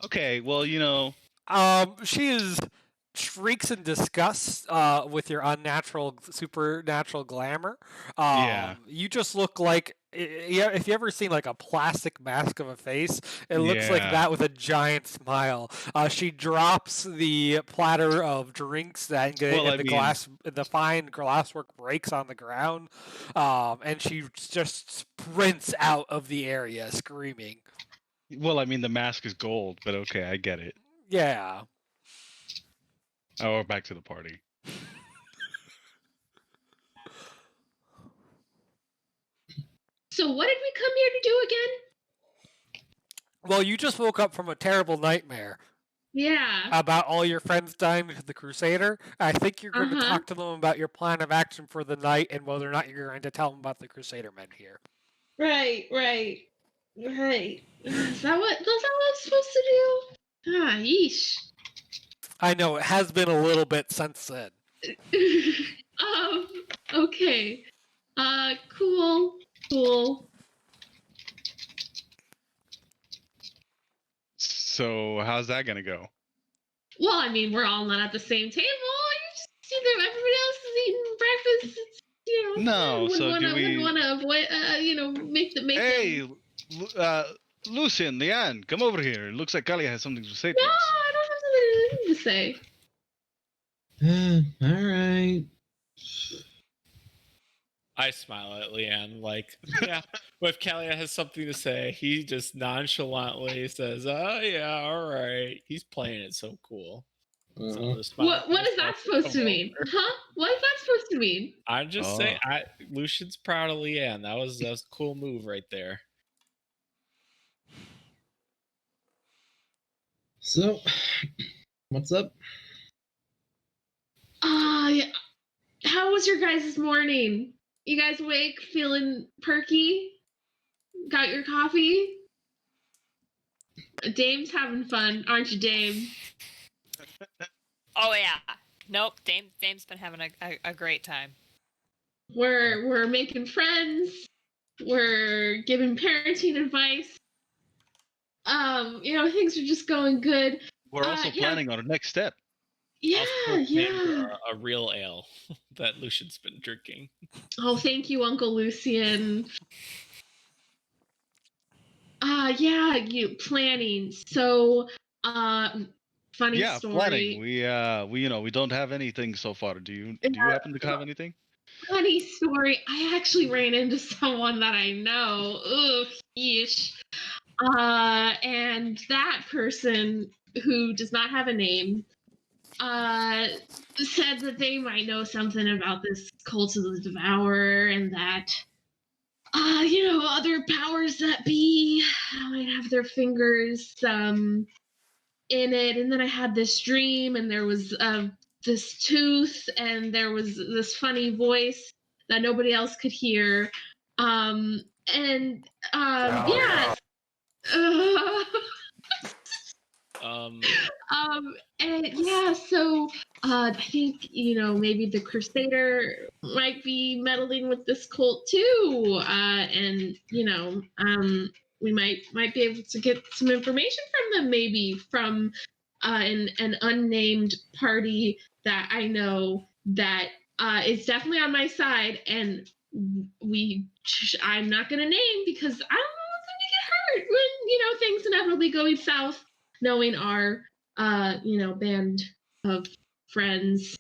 Okay, well, She is shrieks in disgust with your supernatural glamour. Yeah. You just look like, if you ever seen like a plastic mask of a face, it looks like Yeah. that with a giant smile. She drops the platter of drinks the fine glasswork breaks on the ground, and she just sprints out of the area screaming. Well, I mean, the mask is gold, but okay, I get it. Yeah. Oh, we're back to the party. So what did we come here to do again? Well, you just woke up from a terrible nightmare Yeah. about all your friends dying to the Crusader. I think you're going to Uh-huh. talk to them about your plan of action for the night and whether or not you're going to tell them about the Crusadermen here. Right. Is that what I'm supposed to do? Yeesh. I know, it has been a little bit since then. Okay. Cool. So, how's that gonna go? Well, I mean, we're all not at the same table. You just see that everybody else is eating breakfast. It's, No, so do we? Wouldn't want to avoid, make them. Hey, Lucian, Leanne, come over here. It looks like Calia has something to say to No, us. I don't have anything to say. All right. I smile at Leanne, like, yeah. If Calia has something to say, he just nonchalantly says, "Oh yeah, all right." He's playing it so cool. So I'll just smile What at is that myself supposed and to come mean? over. Huh? What is that supposed to mean? I'm just Oh. saying, Lucian's proud of Leanne. That was a cool move right there. So, what's up? Yeah. How was your guys' morning? You guys awake, feeling perky? Got your coffee? Dame's having fun, aren't you, Dame? Oh yeah. Nope. Dame's been having a great time. We're making friends. We're giving parenting advice. things are just going good. We're also yeah. planning on our next step. Yeah, I'll switch names yeah. to a real ale that Lucian's been drinking. Oh, thank you, Uncle Lucian. Yeah, you planning. So, funny Yeah, story. planning. We don't have anything so far. Do you happen to have anything? Funny story. I actually ran into someone that I know. Ugh, yeesh. And that person who does not have a name, said that they might know something about this cult of the devourer and that other powers that be might have their fingers in it. And then I had this dream, and there was this tooth, and there was this funny voice that nobody else could hear. And yeah. And yeah, so I think maybe the Crusader might be meddling with this cult too, and we might be able to get some information from them, maybe from an unnamed party that I know that is definitely on my side, and I'm not gonna name because I don't know what's gonna get hurt when things inevitably go south, knowing our band of friends.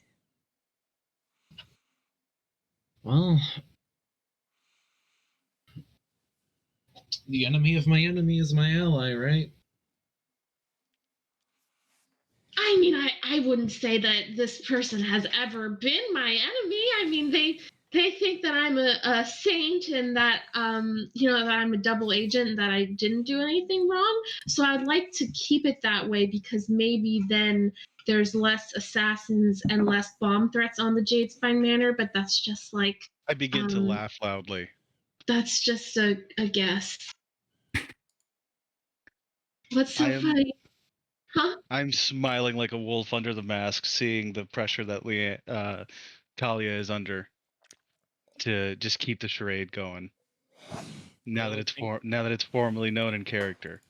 Well, the enemy of my enemy is my ally, right? I mean, I wouldn't say that this person has ever been my enemy. I mean, they think that I'm a saint and that that I'm a double agent and that I didn't do anything wrong. So I'd like to keep it that way, because maybe then there's less assassins and less bomb threats on the Jadespine Manor. But that's just like, I begin to laugh loudly. that's just a guess. What's so funny? Huh? I'm smiling like a wolf under the mask, seeing the pressure that Calia is under to just keep the charade going. Now that it's formally known in character.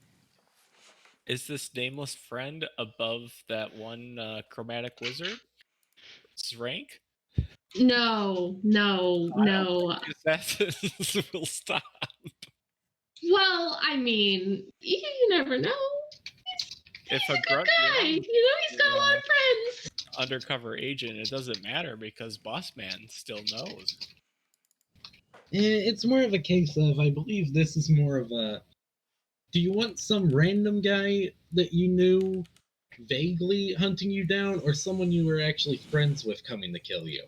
Is this nameless friend above that one chromatic wizard? His rank? No. Assassins will stop. Well, I mean, you never know. If He's a a good grunt guy. He's got a lot of friends. undercover agent, it doesn't matter because Boss Man still knows. It's more of a case of, I believe this is more of a, do you want some random guy that you knew vaguely hunting you down, or someone you were actually friends with coming to kill you?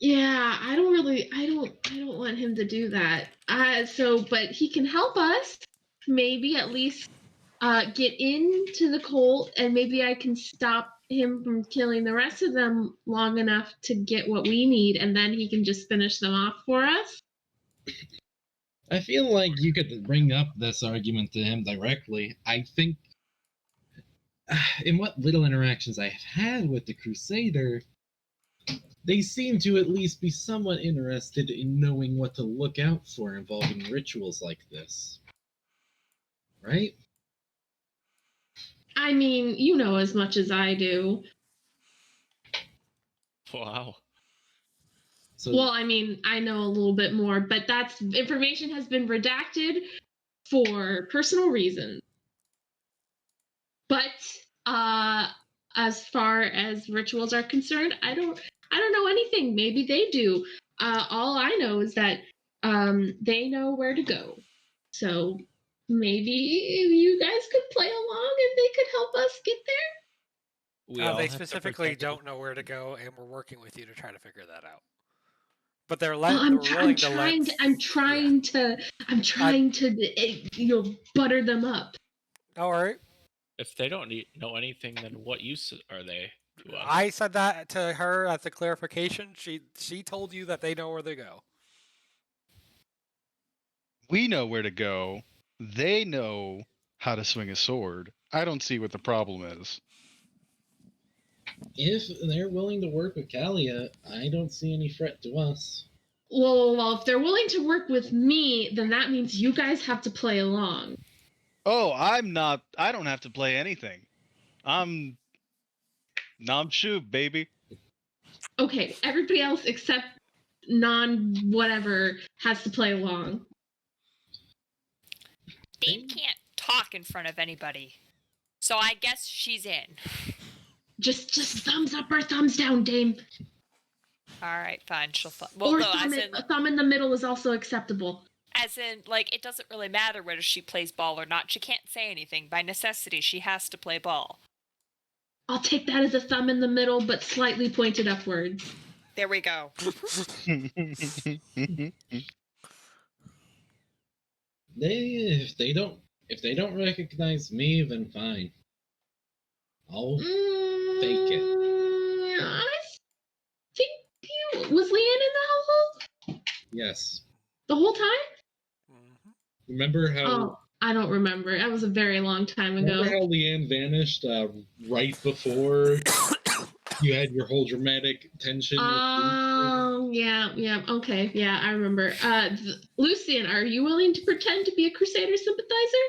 Yeah, I don't want him to do that. But he can help us. Maybe at least get into the cult, and maybe I can stop him from killing the rest of them long enough to get what we need, and then he can just finish them off for us. I feel like you could bring up this argument to him directly. I think, in what little interactions I have had with the Crusader, they seem to at least be somewhat interested in knowing what to look out for involving rituals like this. Right? I mean, you know as much as I do. Wow. So, well, I mean, I know a little bit more, but that's information has been redacted for personal reasons. But as far as rituals are concerned, I don't know anything. Maybe they do. All I know is that they know where to go. So maybe you guys could play along and they could help us get there. They specifically don't know where to go, and we're working with you to try to figure that out. But they're willing to let. I'm trying to butter them up. All right. If they don't know anything, then what use are they to us? I said that to her as a clarification. She told you that they know where to go. We know where to go. They know how to swing a sword. I don't see what the problem is. if they're willing to work with Calia, I don't see any threat to us. Well, if they're willing to work with me, then that means you guys have to play along. Oh, I'm not. I don't have to play anything. I'm Nam Shub, baby. Okay, everybody else except non-whatever has to play along. Dame can't talk in front of anybody. So I guess she's in. Just thumbs up or thumbs down, Dame. Alright, fine. She'll Or no, a thumb in the middle is also acceptable. as in, like, it doesn't really matter whether she plays ball or not. She can't say anything. By necessity, she has to play ball. I'll take that as a thumb in the middle, but slightly pointed upwards. There we go. If they don't recognize me, then fine. I'll fake it. I think was Leanne in the household Yes. the whole time? Mhm. Remember how? Oh, I don't remember. That was a very long time ago. Remember how Leanne vanished right before you had your whole dramatic tension? Oh, yeah, okay, yeah, I remember. Lucian, are you willing to pretend to be a Crusader sympathizer?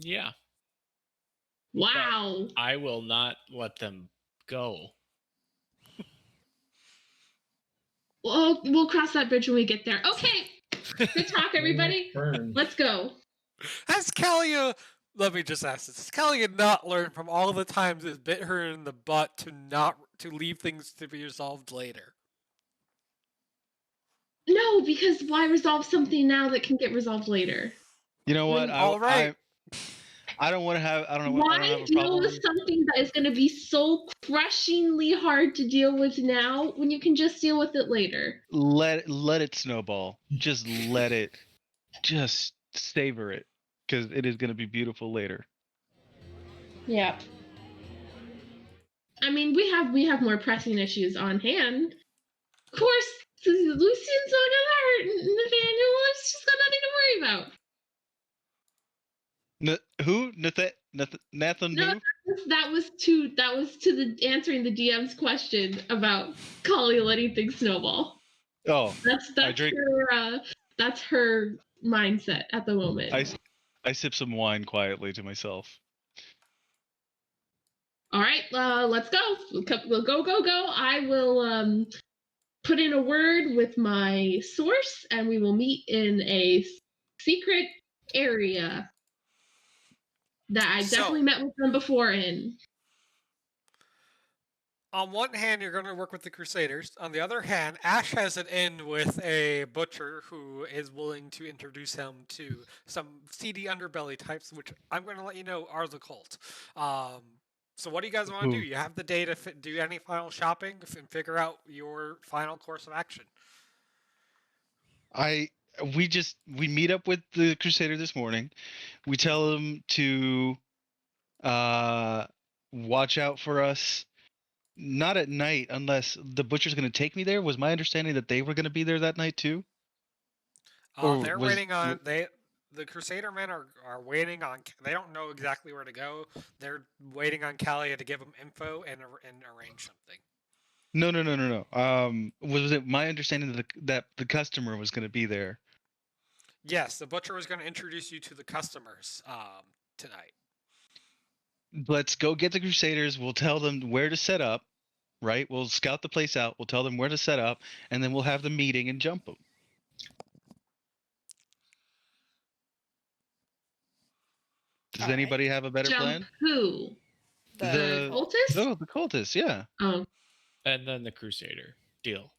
Yeah. Wow. I will not let them go. Well, we'll cross that bridge when we get there. Okay, good talk, everybody. Burn. Let's go. Has Calia, let me just ask this, has Calia not learned from all the times it bit her in the butt to leave things to be resolved later? No, because why resolve something now that can get resolved later? You know what? All right. I don't want to have. I don't know. Why I don't have a deal problem. with something that is going to be so crushingly hard to deal with now when you can just deal with it later? Let it snowball. Just let it. Just savor it, because it is going to be beautiful later. Yeah. I mean, we have more pressing issues on hand. Of course, Lucian's not gonna hurt Nathaniel. It's just got nothing to worry about. Who? Nathan? No, Who? that was to the answering the DM's question about Calia letting things snowball. Oh, That's her mindset at the moment. I sip some wine quietly to myself. All right, let's go. We'll go. I will put in a word with my source, and we will meet in a secret area that I definitely met with them before in. On one hand, you're going to work with the Crusaders. On the other hand, Ash has an in with a butcher who is willing to introduce him to some seedy underbelly types, which I'm going to let you know are the cult. So what do you guys want to do? You have the day to do any final shopping and figure out your final course of action. We meet up with the Crusader this morning. We tell them to watch out for us. Not at night, unless the butcher's going to take me there. Was my understanding that they were going to be there that night too? They're waiting on the Crusadermen are waiting on. They don't know exactly where to go. They're waiting on Calia to give them info and arrange something. No. Was it my understanding that the customer was going to be there? Yes, the butcher was going to introduce you to the customers tonight. Let's go get the Crusaders. We'll tell them where to set up, right? We'll scout the place out. We'll tell them where to set up, and then we'll have the meeting and jump them. Does anybody have a better plan? Who? The cultists? No, the cultists, yeah. Oh. And then the Crusader. Deal.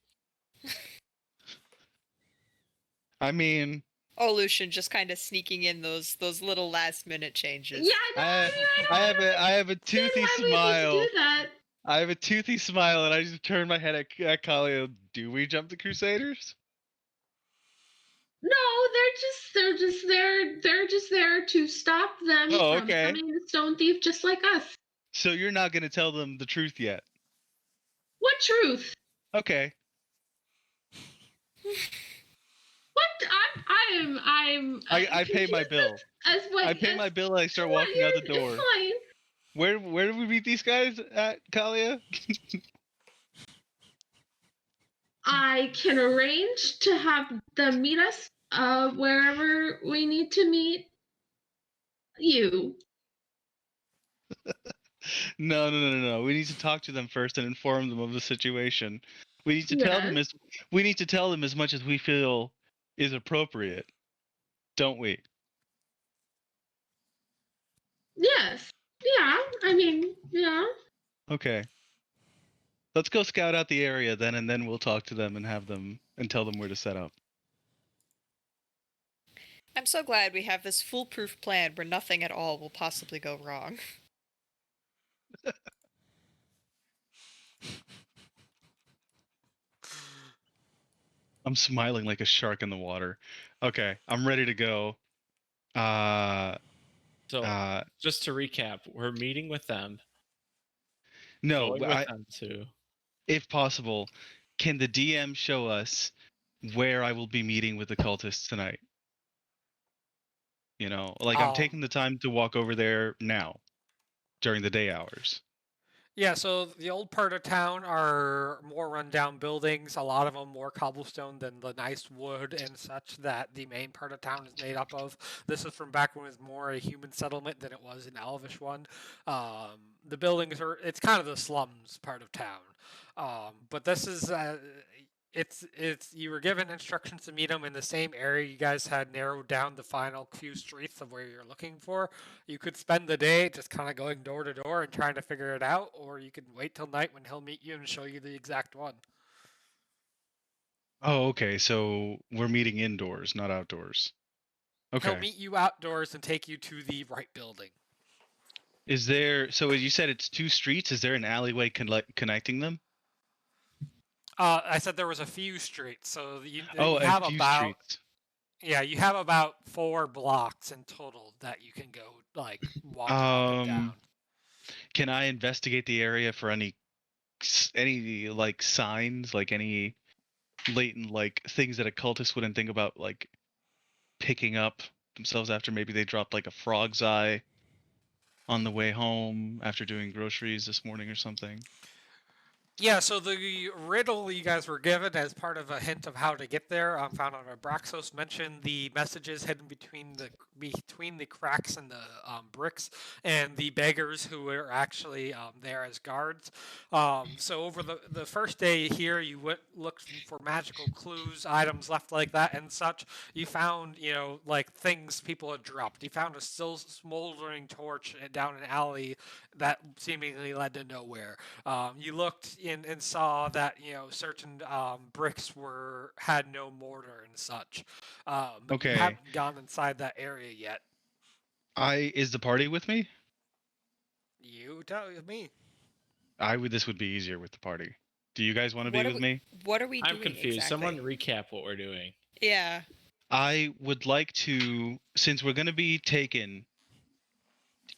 I mean... Oh, Lucian just kind of sneaking in those little last minute changes. Yeah, I have a toothy smile. Do that. I have a toothy smile, and I just turn my head at Calia. Do we jump the Crusaders? No, they're just there to stop them from becoming the Stone Thief, just like us. So you're not going to tell them the truth yet? What truth? Okay. What? I pay my bill. I pay my bill and I start walking out the door. Fine. Where do we meet these guys at, Calia? I can arrange to have them meet us wherever we need to meet you. No. We need to talk to them first and inform them of the situation. We need to tell them Yes. as much as we feel is appropriate, don't we? Yes. Yeah. I mean, yeah. Okay. Let's go scout out the area then, and then we'll talk to them and tell them where to set up. I'm so glad we have this foolproof plan where nothing at all will possibly go wrong. I'm smiling like a shark in the water. Okay, I'm ready to go. So, just to recap, we're meeting with them. No, Going with them to. if possible, can the DM show us where I will be meeting with the cultists tonight? You know, like I'm taking the time to walk over there now during the day hours. Yeah, so the old part of town are more rundown buildings, a lot of them more cobblestone than the nice wood and such that the main part of town is made up of. This is from back when it was more a human settlement than it was an elvish one. The buildings it's kind of the slums part of town. But this is, you were given instructions to meet them in the same area. You guys had narrowed down the final few streets of where you're looking for. You could spend the day just kind of going door to door and trying to figure it out, or you could wait till night when he'll meet you and show you the exact one. Oh, okay. So we're meeting indoors, not outdoors. Okay. He'll meet you outdoors and take you to the right building. Is there? So you said it's 2 streets. Is there an alleyway connecting them? I said there was a few streets, so you a have few about streets. Yeah, you have about 4 blocks in total that you can go like walking up and down. Can I investigate the area for any like signs, like any latent like things that a cultist wouldn't think about like picking up themselves after maybe they dropped like a frog's eye on the way home after doing groceries this morning or something? Yeah, so the riddle you guys were given as part of a hint of how to get there, found on Abraxos, mentioned the messages hidden between the cracks in the bricks and the beggars who were actually there as guards. So over the first day here, you looked for magical clues, items left like that and such. You found, like things people had dropped. You found a still smoldering torch down an alley that seemingly led to nowhere. You looked in and saw that certain bricks had no mortar and such. But Okay. You haven't gone inside that area yet. Is the party with me? You tell me. This would be easier with the party. Do you guys want to be with me? What are we doing? I'm confused. Exactly? Someone recap what we're doing. Yeah. I would like to, since we're going to be taken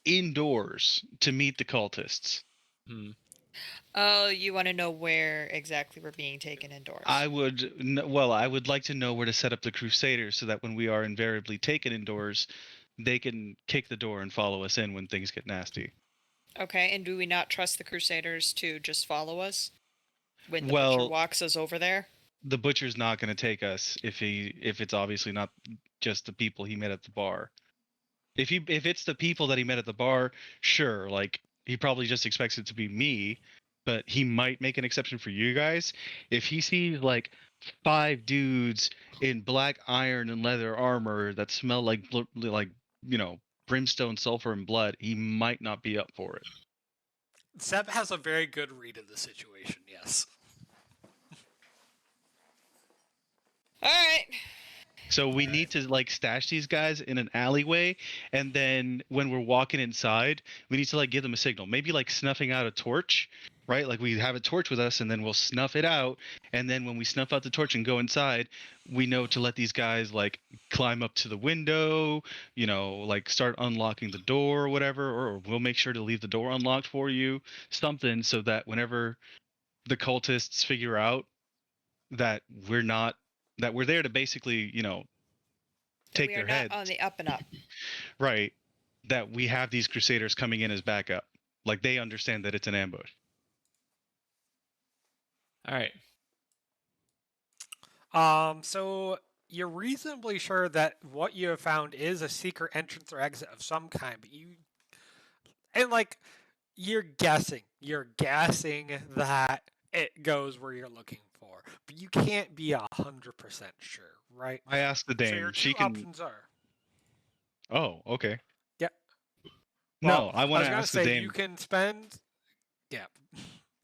indoors to meet the cultists. Oh, you want to know where exactly we're being taken indoors? I would like to know where to set up the Crusaders so that when we are invariably taken indoors, they can kick the door and follow us in when things get nasty. Okay, and do we not trust the Crusaders to just follow us when the butcher walks us over there? The butcher's not going to take us if it's obviously not just the people he met at the bar. If it's the people that he met at the bar, sure, like he probably just expects it to be me, but he might make an exception for you guys. If he sees like 5 dudes in black iron and leather armor that smell like brimstone, sulfur, and blood, he might not be up for it. Seb has a very good read of the situation, yes. All right. So we need to like stash these guys in an alleyway, and then when we're walking inside, we need to like give them a signal. Maybe like snuffing out a torch, right? Like we have a torch with us, and then we'll snuff it out, and then when we snuff out the torch and go inside, we know to let these guys like climb up to the window, like start unlocking the door or whatever, or we'll make sure to leave the door unlocked for you, something so that whenever the cultists figure out that we're there to basically, take their heads. On the up and up. Right. That we have these Crusaders coming in as backup. Like they understand that it's an ambush. All right. So you're reasonably sure that what you have found is a secret entrance or exit of some kind, but you're guessing that it goes where you're looking for, but you can't be 100% sure, right? I asked the So your dame. two She can. options are, Oh, okay. yeah. No, Well, I I want was to gonna ask the say you dame. can spend, yeah.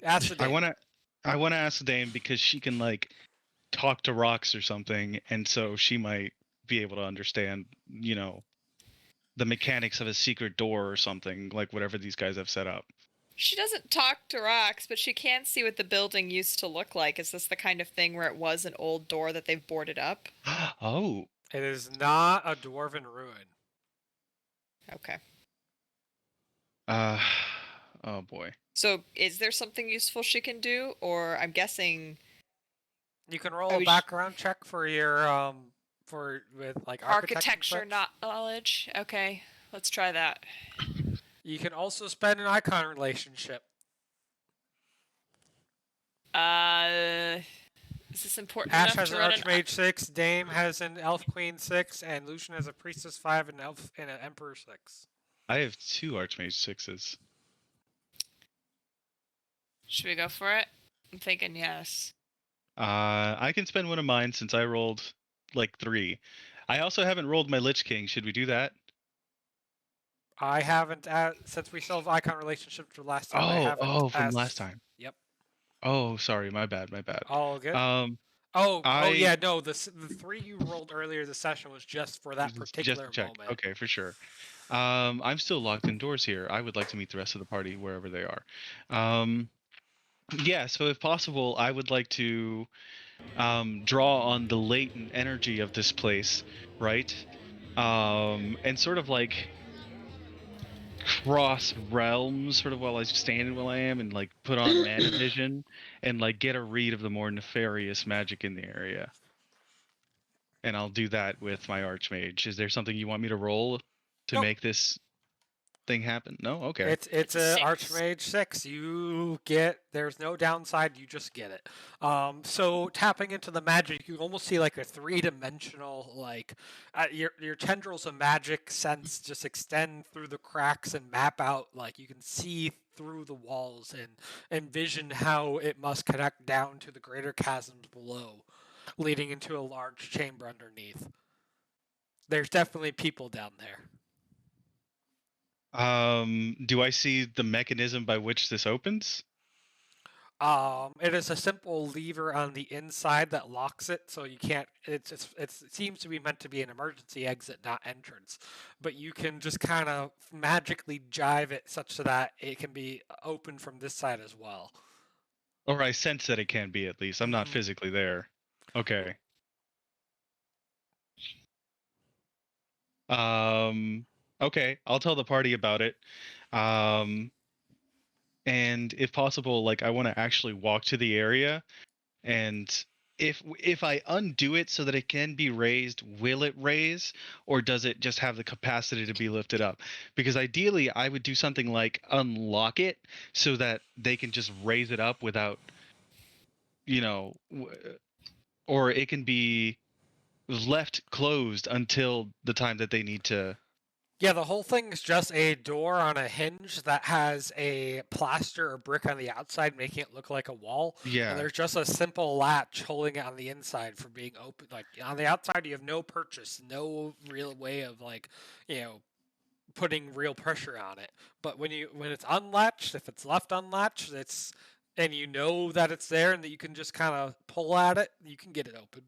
Ask the I dame. want to. I want to ask the dame because she can like talk to rocks or something, and so she might be able to understand, the mechanics of a secret door or something, like whatever these guys have set up. She doesn't talk to rocks, but she can see what the building used to look like. Is this the kind of thing where it was an old door that they've boarded up? Oh, It is not a dwarven ruin. Okay. uh, oh boy. So, is there something useful she can do, or I'm guessing You can roll Oh, a we sh- background check for your with like architecture such. knowledge? Okay, let's try that. You can also spend an icon relationship. Is this important Ash enough has to an run Archmage 6, Dame has an Elf Queen 6, and Lucian has a Priestess 5 and an Emperor 6. I have 2 Archmage 6s. Should we go for it? I'm thinking yes. I can spend one of mine since I rolled like 3. I also haven't rolled my Lich King. Should we do that? I haven't, since we still have icon relationships from last time, I haven't. From last time. Yep. Oh, sorry, my bad. All good. Um, Oh I yeah, no, the 3 you rolled earlier this session was just for that just particular to check. moment. Okay, for sure. I'm still locked indoors here. I would like to meet the rest of the party wherever they are. Yeah, so if possible, I would like to draw on the latent energy of this place, right? And sort of like cross realms, sort of while I stand while I am, and like put on mana vision, and like get a read of the more nefarious magic in the area. And I'll do that with my Archmage. Is there something you want me to roll to Nope. make this thing happen? No? Okay. It's a 6. Archmage 6. There's no downside, you just get it. So tapping into the magic, you almost see like a 3-dimensional, like your tendrils of magic sense just extend through the cracks and map out, like you can see through the walls and envision how it must connect down to the greater chasms below, leading into a large chamber underneath. There's definitely people down there. Do I see the mechanism by which this opens? It is a simple lever on the inside that locks it, so you can't. It seems to be meant to be an emergency exit, not entrance. But you can just kind of magically jive it such that it can be open from this side as well. Or I sense that it can be, at least. I'm not Mhm. physically there. Okay. Okay, I'll tell the party about it. And if possible, like I want to actually walk to the area, and if I undo it so that it can be raised, will it raise, or does it just have the capacity to be lifted up? Because ideally I would do something like unlock it so that they can just raise it up without, or it can be left closed until the time that they need to. Yeah, the whole thing is just a door on a hinge that has a plaster or brick on the outside, making it look like a wall. Yeah. And there's just a simple latch holding it on the inside for being open. Like on the outside, you have no purchase, no real way of putting real pressure on it. But when it's unlatched, if it's left unlatched, and you know that it's there and that you can just kind of pull at it, you can get it open.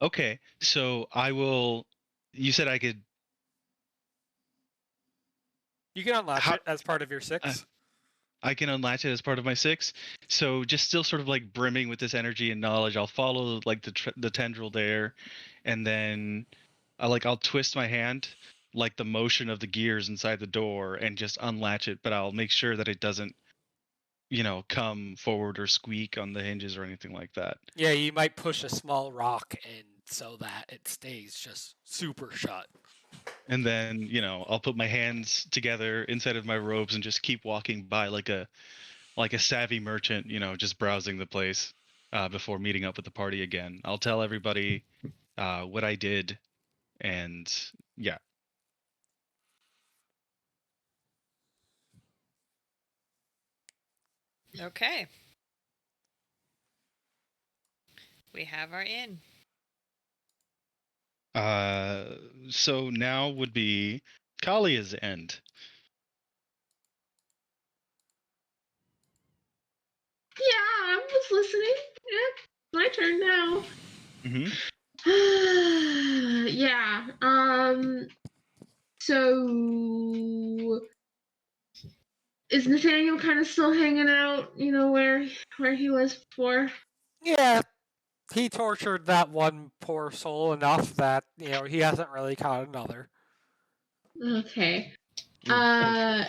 Okay, so I will. You said I could. You can unlatch How, it as part of your 6. I can unlatch it as part of my 6. So just still sort of like brimming with this energy and knowledge, I'll follow like the tendril there, and then I'll twist my hand like the motion of the gears inside the door and just unlatch it, but I'll make sure that it doesn't come forward or squeak on the hinges or anything like that. Yeah, you might push a small rock in so that it stays just super shut. And then, I'll put my hands together inside of my robes and just keep walking by like a savvy merchant, just browsing the place. before meeting up with the party again. I'll tell everybody what I did, and yeah. Okay. We have our inn. So now would be Kalia's end. Yeah, I was listening. Yeah, my turn now. Mm-hmm. Yeah. So is Nathaniel kind of still hanging out? You know where he was before? Yeah, he tortured that one poor soul enough that, he hasn't really caught another. Okay. Ooh,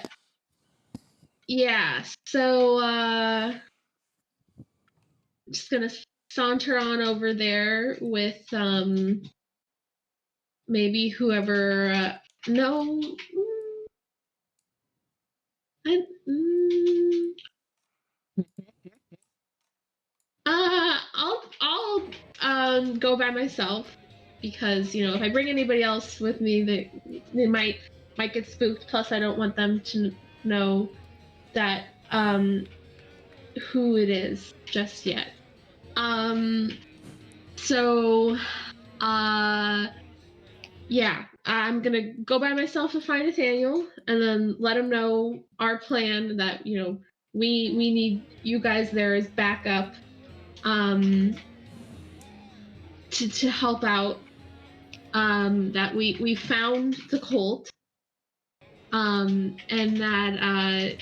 Yeah. So I'm just gonna saunter on over there with maybe whoever. No. I, I'll go by myself because if I bring anybody else with me, they might get spooked. Plus, I don't want them to know that who it is just yet. So, yeah, I'm gonna go by myself to find Nathaniel, and then let him know our plan. That we need you guys there as backup. To help out, that we found the cult, and that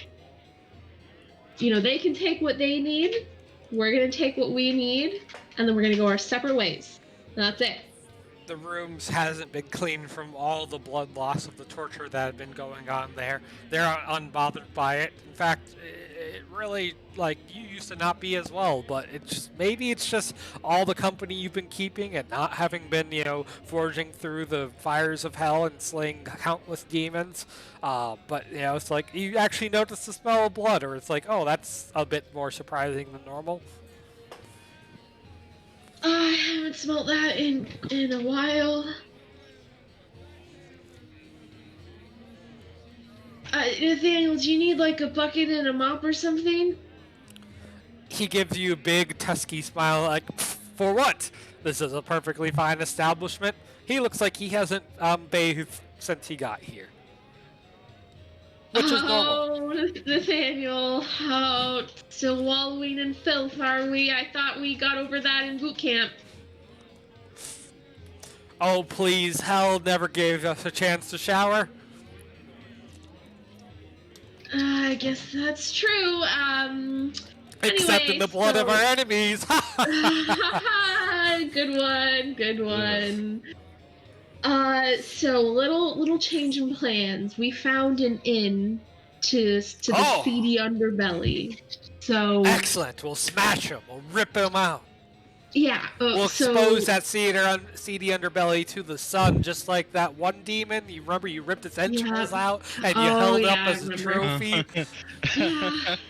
they can take what they need, we're gonna take what we need, and then we're gonna go our separate ways. And that's it. The rooms hasn't been cleaned from all the blood loss of the torture that had been going on there. They're unbothered by it. In fact, it really, you used to not be as well, but maybe it's just all the company you've been keeping and not having been, forging through the fires of hell and slaying countless demons. But, it's like you actually notice the smell of blood, or it's like, oh, that's a bit more surprising than normal. I haven't smelled that in a while. Nathaniel, do you need a bucket and a mop or something? He gives you a big, tusky smile, like, for what? This is a perfectly fine establishment. He looks like he hasn't bathed since he got here. Which is normal. Oh, Nathaniel, still wallowing in filth, are we? I thought we got over that in boot camp. Oh, please, hell never gave us a chance to shower. I guess that's true. Except in the blood of our enemies. Good one. So little change in plans. We found an inn to the seedy underbelly. So excellent. We'll smash him. We'll rip him out. Yeah. We'll expose that seedy underbelly to the sun, just like that one demon. You remember you ripped its entrails out and you held it up as a trophy?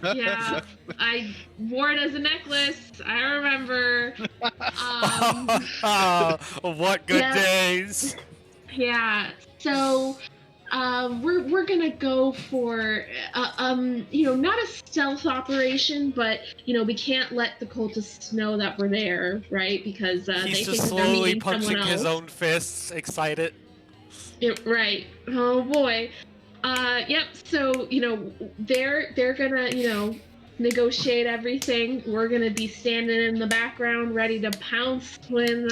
Yeah. I wore it as a necklace. I remember. What good days. Yeah. So we're gonna go for not a stealth operation, but we can't let the cultists know that we're there, right? Because he's they just think slowly that punching his own fists, excited. Yeah, right. Oh boy. Yep. So they're gonna negotiate everything. We're gonna be standing in the background, ready to pounce when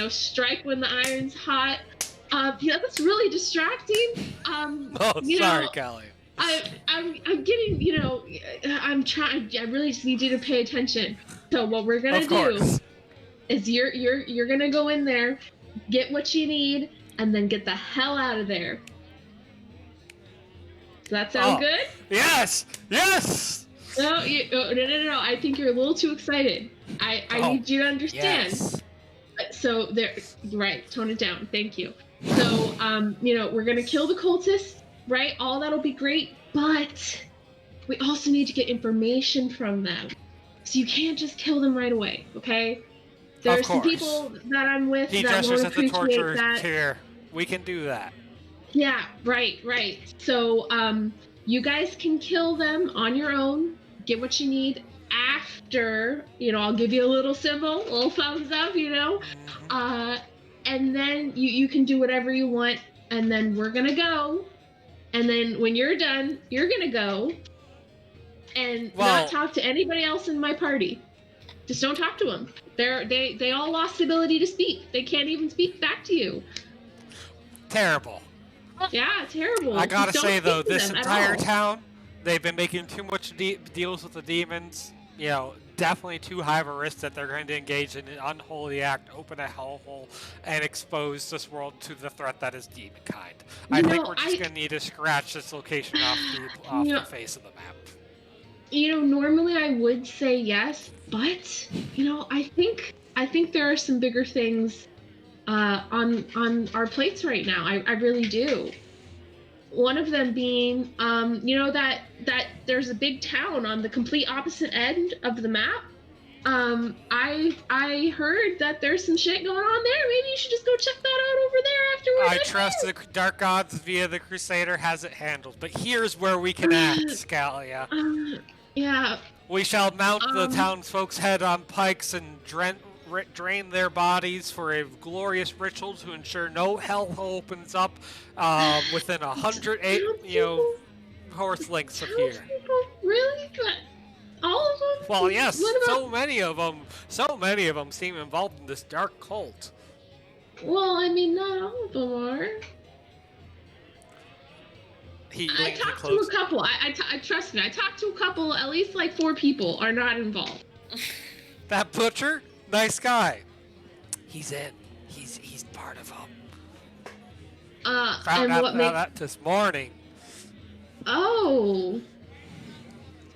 strike when the iron's hot. That's really distracting. Sorry, Calia. I'm getting, I'm trying. I really just need you to pay attention. So what we're gonna do is you're gonna go in there, get what you need, and then get the hell out of there. Does that sound good? Yes. No. I think you're a little too excited. I need you to understand. Yes. So there, right? Tone it down. Thank you. So we're gonna kill the cultists, right? All that'll be great, but we also need to get information from them. So you can't just kill them right away, okay? There are some course. people that I'm with He that gestures won't at the appreciate torturer's that. chair. We can do that. Yeah, right. So, you guys can kill them on your own, get what you need after, I'll give you a little symbol, a little thumbs up, and then you can do whatever you want, and then we're gonna go, and then when you're done, you're gonna go and not talk to anybody else in my party. Just don't talk to them. They all lost the ability to speak. They can't even speak back to you. Terrible. Yeah, terrible. I gotta Just don't say, though, speak to this them at entire all. town, they've been making too much deals with the demons. Definitely too high of a risk that they're going to engage in an unholy act, open a hellhole, and expose this world to the threat that is demon kind. I think we're just going to need to scratch this location off the face of the map. Normally I would say yes, but I think there are some bigger things on our plates right now. I really do. One of them being, that there's a big town on the complete opposite end of the map. I heard that there's some shit going on there. Maybe you should just go check that out over there afterwards. I trust the Dark Gods via the Crusader has it handled, but here's where we can act, Calia. Yeah. We shall mount the townsfolk's head on pikes and drain their bodies for a glorious ritual to ensure no hell opens up within 108 horse lengths of here. Really? All of them? Well, yes. So many of them seem involved in this dark cult. Well, I mean, not all of them are. I talked to a couple. I trust me. I talked to a couple. At least like 4 people are not involved. That butcher, nice guy. He's in. He's part of them. Found out about that this morning. Oh.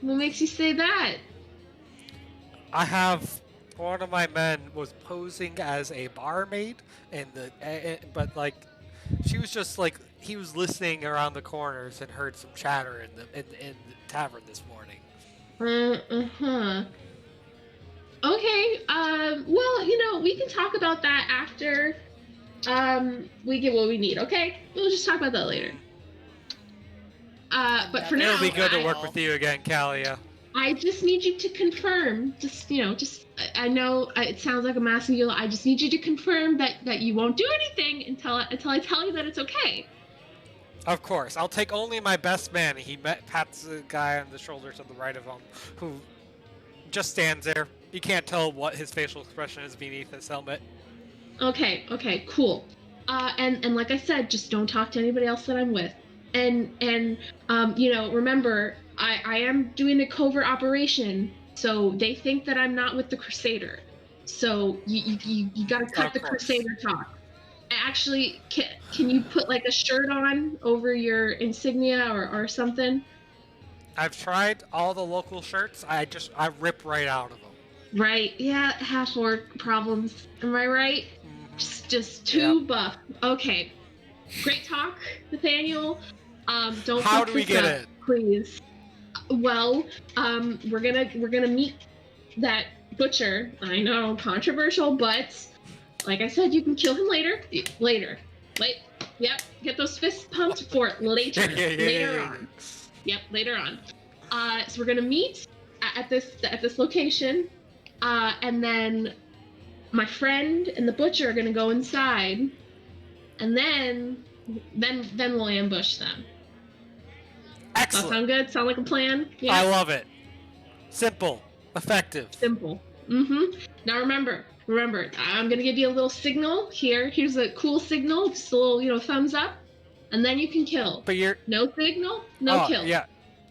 What makes you say that? I have one of my men was posing as a barmaid, but like she was just like he was listening around the corners and heard some chatter in the tavern this morning. Okay. Well, we can talk about that after we get what we need. Okay, we'll just talk about that later. But for now, It'll be good to work with you again, Calia. I just need you to confirm. I know it sounds like a massive deal. I just need you to confirm that you won't do anything until I tell you that it's okay. Of course, I'll take only my best man. He pats the guy on the shoulder to the right of him, who just stands there. You can't tell what his facial expression is beneath his helmet. Okay, cool. And like I said, just don't talk to anybody else that I'm with. And remember, I am doing a covert operation, so they think that I'm not with the Crusader. So you gotta cut the Crusader talk. Actually, can you put like a shirt on over your insignia or something? I've tried all the local shirts. I rip right out of them. Right, yeah, half-orc problems. Am I right? Just too buff. Okay. Great talk, Nathaniel. Don't How do we get it? Please. Well, we're gonna meet that butcher. I know, controversial, but like I said, you can kill him later. Yep. Get those fists pumped for it later. Later on. Yep, later on. So we're gonna meet at this location, and then my friend and the butcher are gonna go inside, and then we'll ambush them. Excellent. That sound good? Sound like a plan? Yeah. I love it. Simple, effective. Simple. Now remember, I'm gonna give you a little signal here. Here's a cool signal, just a little, thumbs up, and then you can kill. But you're no signal, no kill. Yeah.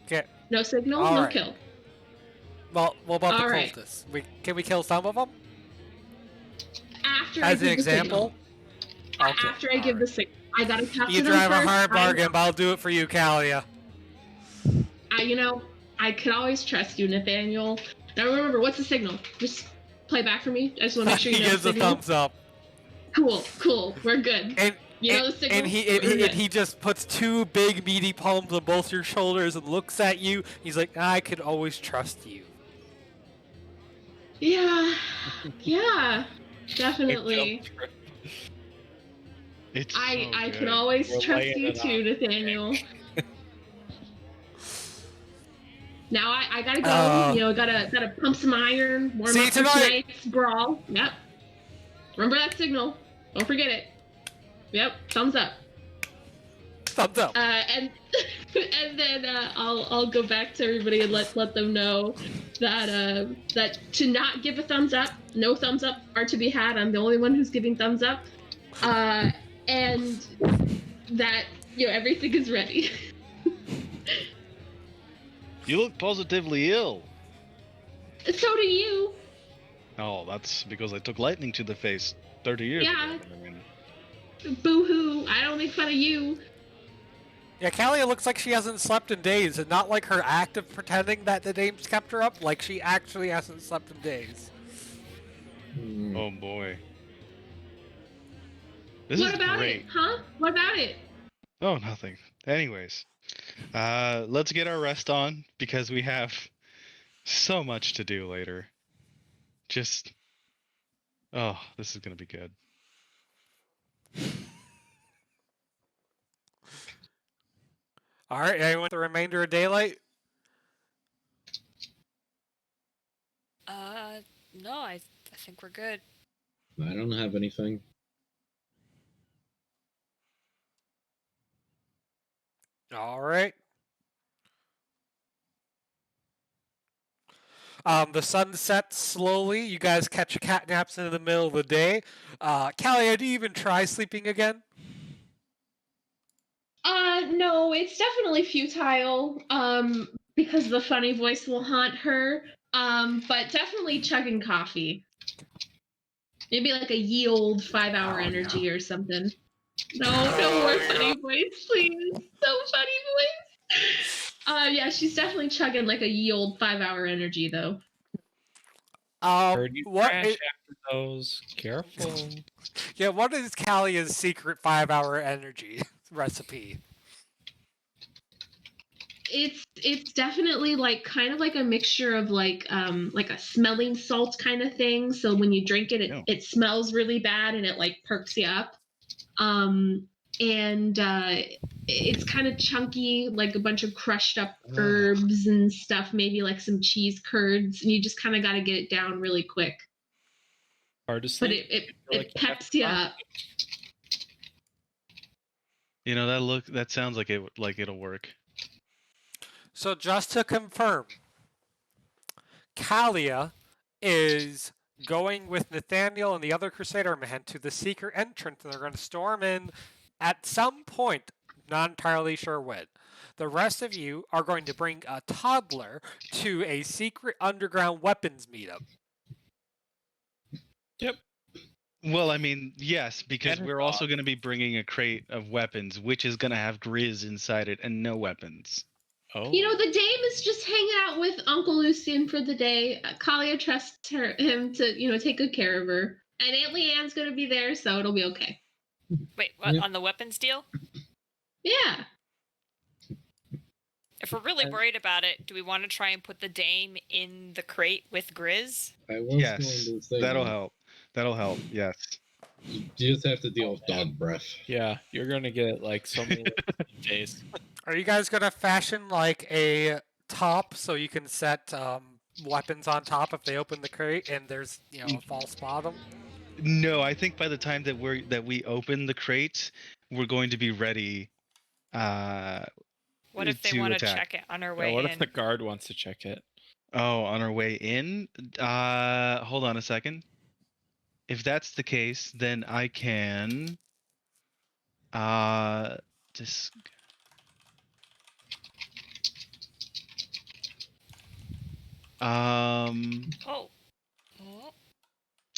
Okay. No signal, All no right. kill. Well, what about the All right. cultists? Can we kill some of them? After As I an give example? the signal. Okay. After I give the signal, I gotta talk to You them drive a first. hard bargain, but I'll do it for you, Calia. I could always trust you, Nathaniel. Now remember, what's the signal? Just play back for me. I just want to make sure you He know gives the a signal. thumbs up. Cool. We're good. And You know the signal? And he just puts 2 big meaty palms on both your shoulders and looks at you. He's like, I could always trust you. Yeah. Yeah. Good Definitely. job, Trip. It's I so can good. always We're trust laying you it too, on. Nathaniel. Now I gotta go. Gotta pump some iron, warm See up you for tonight. tonight's brawl. Yep. Remember that signal. Don't forget it. Yep. Thumbs up. Thumbs up. And and then I'll go back to everybody and let them know that that to not give a thumbs up, no thumbs up are to be had. I'm the only one who's giving thumbs up, and that everything is ready. You look positively ill. So do you. Oh, that's because I took lightning to the face 30 years Yeah. ago. I mean, Boo hoo! I don't make fun of you. Yeah, Calia looks like she hasn't slept in days, and not like her act of pretending that the dame's kept her up, like she actually hasn't slept in days. oh boy. This What is about great. it, huh? What about it? Oh, nothing. Anyways, let's get our rest on because we have so much to do later. Just, oh, this is gonna be good. All right, anyone the remainder of daylight? No, I think we're good. I don't have anything. All right. The sun sets slowly. You guys catch cat naps in the middle of the day. Calia, do you even try sleeping again? No, it's definitely futile. Because the funny voice will haunt her. But definitely chugging coffee. Maybe like a ye old 5-hour energy or something. No more funny voice, please. No funny voice. Yeah, she's definitely chugging like a ye old 5-hour energy though. Heard you What? crash after those. Careful. Yeah, what is Calia's secret 5-hour energy recipe? It's definitely like kind of like a mixture of like a smelling salt kind of thing. So when you drink it, No. it smells really bad and it like perks you up. And it's kind of chunky, like a bunch of crushed up herbs and stuff, maybe like some cheese curds, and you just kind of got to get it down really quick. Hard to But sleep. it peps you up. You know that sounds like it'll work. So just to confirm, Calia is going with Nathaniel and the other Crusadermen to the secret entrance, and they're going to storm in at some point, not entirely sure when. The rest of you are going to bring a toddler to a secret underground weapons meetup. Yep. Well, I mean, yes, because And we're a also dog. going to be bringing a crate of weapons, which is going to have Grizz inside it and no weapons. Oh. The dame is just hanging out with Uncle Lucian for the day. Kalia trusts him to, take good care of her. And Aunt Leanne's going to be there, so it'll be okay. Wait, what, Yeah. on the weapons deal? Yeah. If we're really worried about it, do we want to try and put the dame in the crate with Grizz? I was Yes, going to say that'll that. help. That'll help. Yes. You just have to deal with dog breath. Yeah, you're gonna get like so many days. Are you guys going to fashion like a top so you can set weapons on top if they open the crate and there's a false bottom? No, I think by the time that we open the crate, we're going to be ready. What if they to want to attack. check it on our Yeah, way what in? if the guard wants to check it? Oh, on our way in? Hold on a second. If that's the case, then I can just Oh.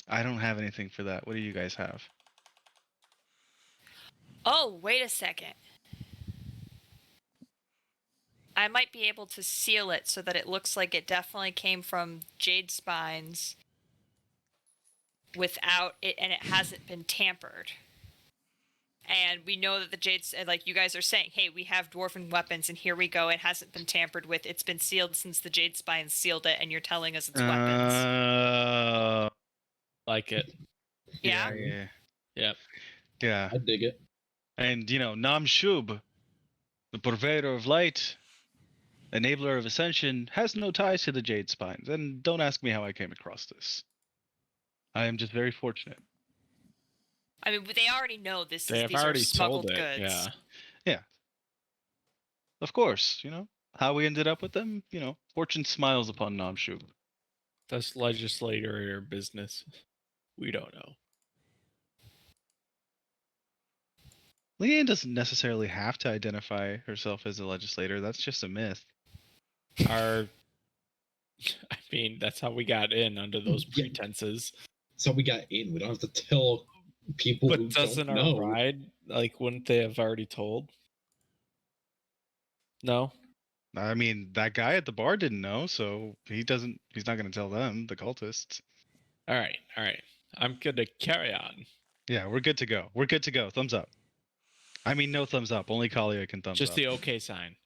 I don't have anything for that. What do you guys have? Oh, wait a second. I might be able to seal it so that it looks like it definitely came from Jade Spines without it, and it hasn't been tampered. And we know that the Jades, like you guys are saying, hey, we have dwarven weapons, and here we go. It hasn't been tampered with. It's been sealed since the Jade Spine sealed it, and you're telling us it's weapons. Like it. Yeah? Yeah. Yep. Yeah. I dig it. And, Nam Shub, the purveyor of light, enabler of ascension, has no ties to the Jade Spines. And don't ask me how I came across this. I am just very fortunate. I mean, they already know They these have are already smuggled told it. goods. Yeah. Of course, how we ended up with them, fortune smiles upon Nam Shub. That's legislator business. We don't know. Leanne doesn't necessarily have to identify herself as a legislator. That's just a myth. I mean, that's how we got in under those Yeah. pretenses. So we got in. We don't have to tell people who But doesn't don't our know. ride, wouldn't they have already told? No? I mean, that guy at the bar didn't know, so he's not going to tell them, the cultists. All right. I'm good to carry on. Yeah, we're good to go. We're good to go. Thumbs up. I mean, no thumbs up. Only Calia can thumbs Just up. the okay sign.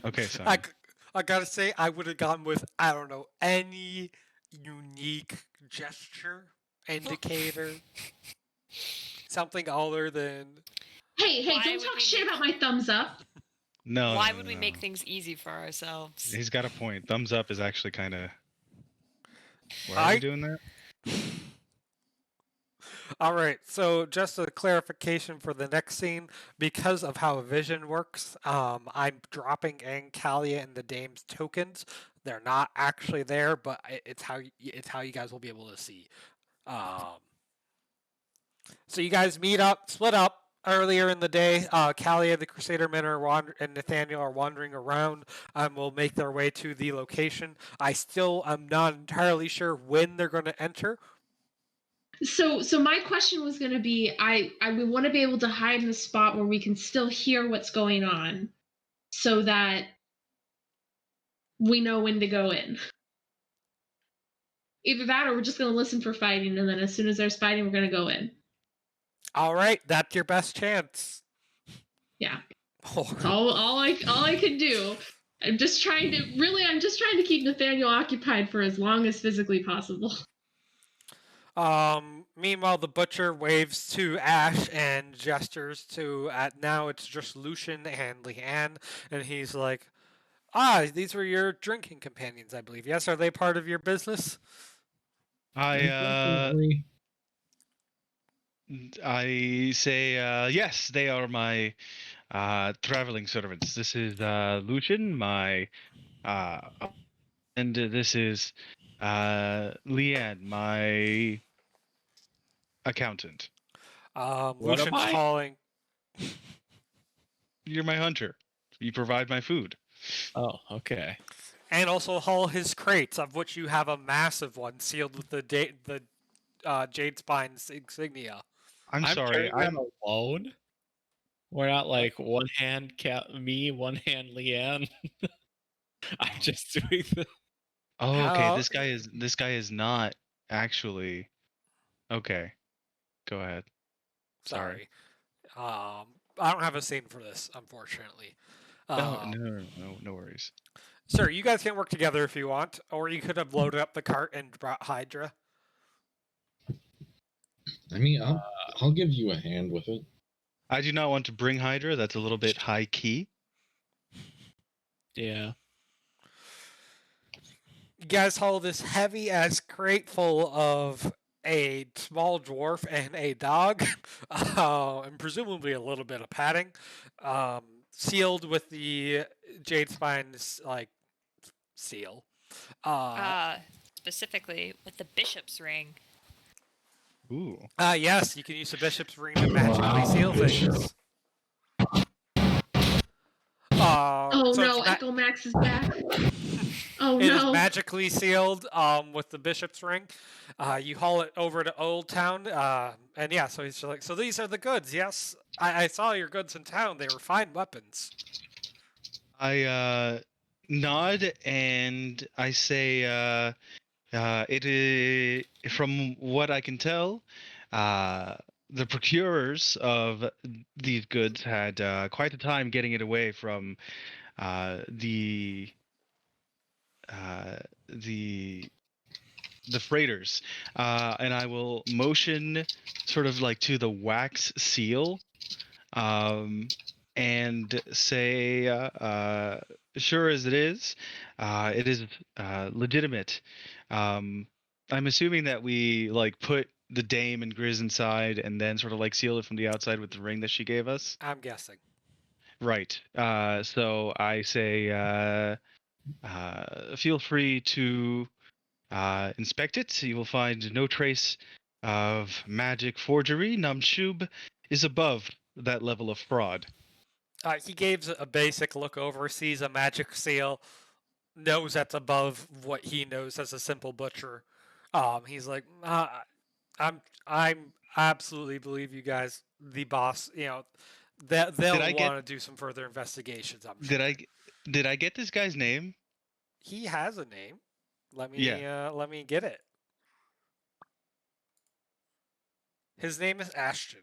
Okay, so I gotta say, I would have gone with, I don't know, any unique gesture, indicator, something other than. Hey, Why don't would talk we shit make- about my thumbs up. no. Why no, would no, we no. make things easy for ourselves? He's got a point. Thumbs up is actually kind of. Why are we doing that? All right, so just a clarification for the next scene, because of how vision works, I'm dropping in Calia and the Dame's tokens. They're not actually there, but it's how you guys will be able to see. So you guys split up earlier in the day. Calia, the Crusadermen and Nathaniel are wandering around and will make their way to the location. I'm not entirely sure when they're going to enter. So my question was going to be, I would want to be able to hide in a spot where we can still hear what's going on, so that we know when to go in. Either that, or we're just going to listen for fighting, and then as soon as there's fighting, we're going to go in. All right, that's your best chance. Yeah. Oh. That's all I can do. I'm just trying to keep Nathaniel occupied for as long as physically possible. Meanwhile, the butcher waves to Ash and gestures to. Now it's just Lucian and Leanne, and he's like, these were your drinking companions, I believe. Yes, are they part of your business? Unfortunately, I say yes. They are my traveling servants. This is Lucian, my and this is Leanne, my accountant. What Lucian's am I? calling. You're my hunter. You provide my food. Oh, okay. And also haul his crates, of which you have a massive one sealed with the Jade Spine's insignia. I'm sorry. carrying that alone. We're not like one hand me, one hand Leanne. I'm just doing the. Oh, okay. How- This guy is not actually. Okay. Go ahead. Sorry. I don't have a scene for this, unfortunately. No worries. Sir, you guys can work together if you want, or you could have loaded up the cart and brought Hydra. I mean, I'll give you a hand with it. I do not want to bring Hydra. That's a little bit high key. Yeah. You guys haul this heavy ass crate full of a small dwarf and a dog, and presumably a little bit of padding, sealed with the Jade Spine's seal. Specifically with the bishop's ring. Ooh. Yes, you can use the bishop's ring to magically seal things. Oh so no, it's Echo Max is back. Oh It is no. magically sealed with the bishop's ring. You haul it over to Old Town, and yeah, so he's just like, so these are the goods. Yes, I saw your goods in town. They were fine weapons. I nod and I say, it is from what I can tell, the procurers of these goods had quite a time getting it away from the freighters, and I will motion sort of like to the wax seal, and say, sure as it is legitimate. I'm assuming that we like put the dame and Grizz inside and then sort of like seal it from the outside with the ring that she gave us. I'm guessing. Right. So I say, feel free to inspect it. You will find no trace of magic forgery. Namshub is above that level of fraud. He gives a basic look over, sees a magic seal, knows that's above what he knows as a simple butcher. He's like, I'm absolutely believe you guys, the boss. You know, that they'll want to do some further investigations. I'm sure. Did I get this guy's name? He has a name. Let me get it. His name is Ashton.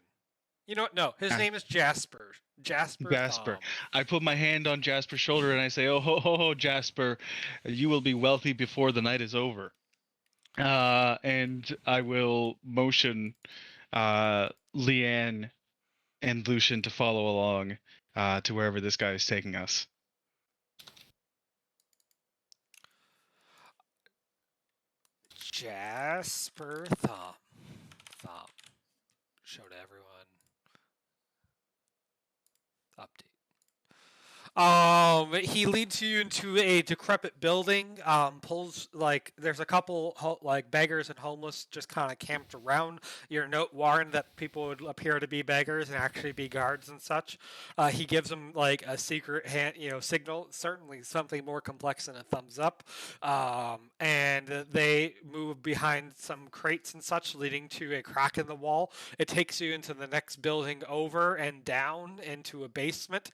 You know what? No, his name is Jasper. Jasper. I put my hand on Jasper's shoulder and I say, "Oh ho ho ho, Jasper, you will be wealthy before the night is over." And I will motion Leanne and Lucian to follow along to wherever this guy is taking us. Jasper Thumb. Show to everyone. Update. He leads you into a decrepit building. Pulls like there's a couple like beggars and homeless just kind of camped around. Your note warned that people would appear to be beggars and actually be guards and such. He gives them like a secret signal, certainly something more complex than a thumbs up. And they move behind some crates and such, leading to a crack in the wall. It takes you into the next building over and down into a basement.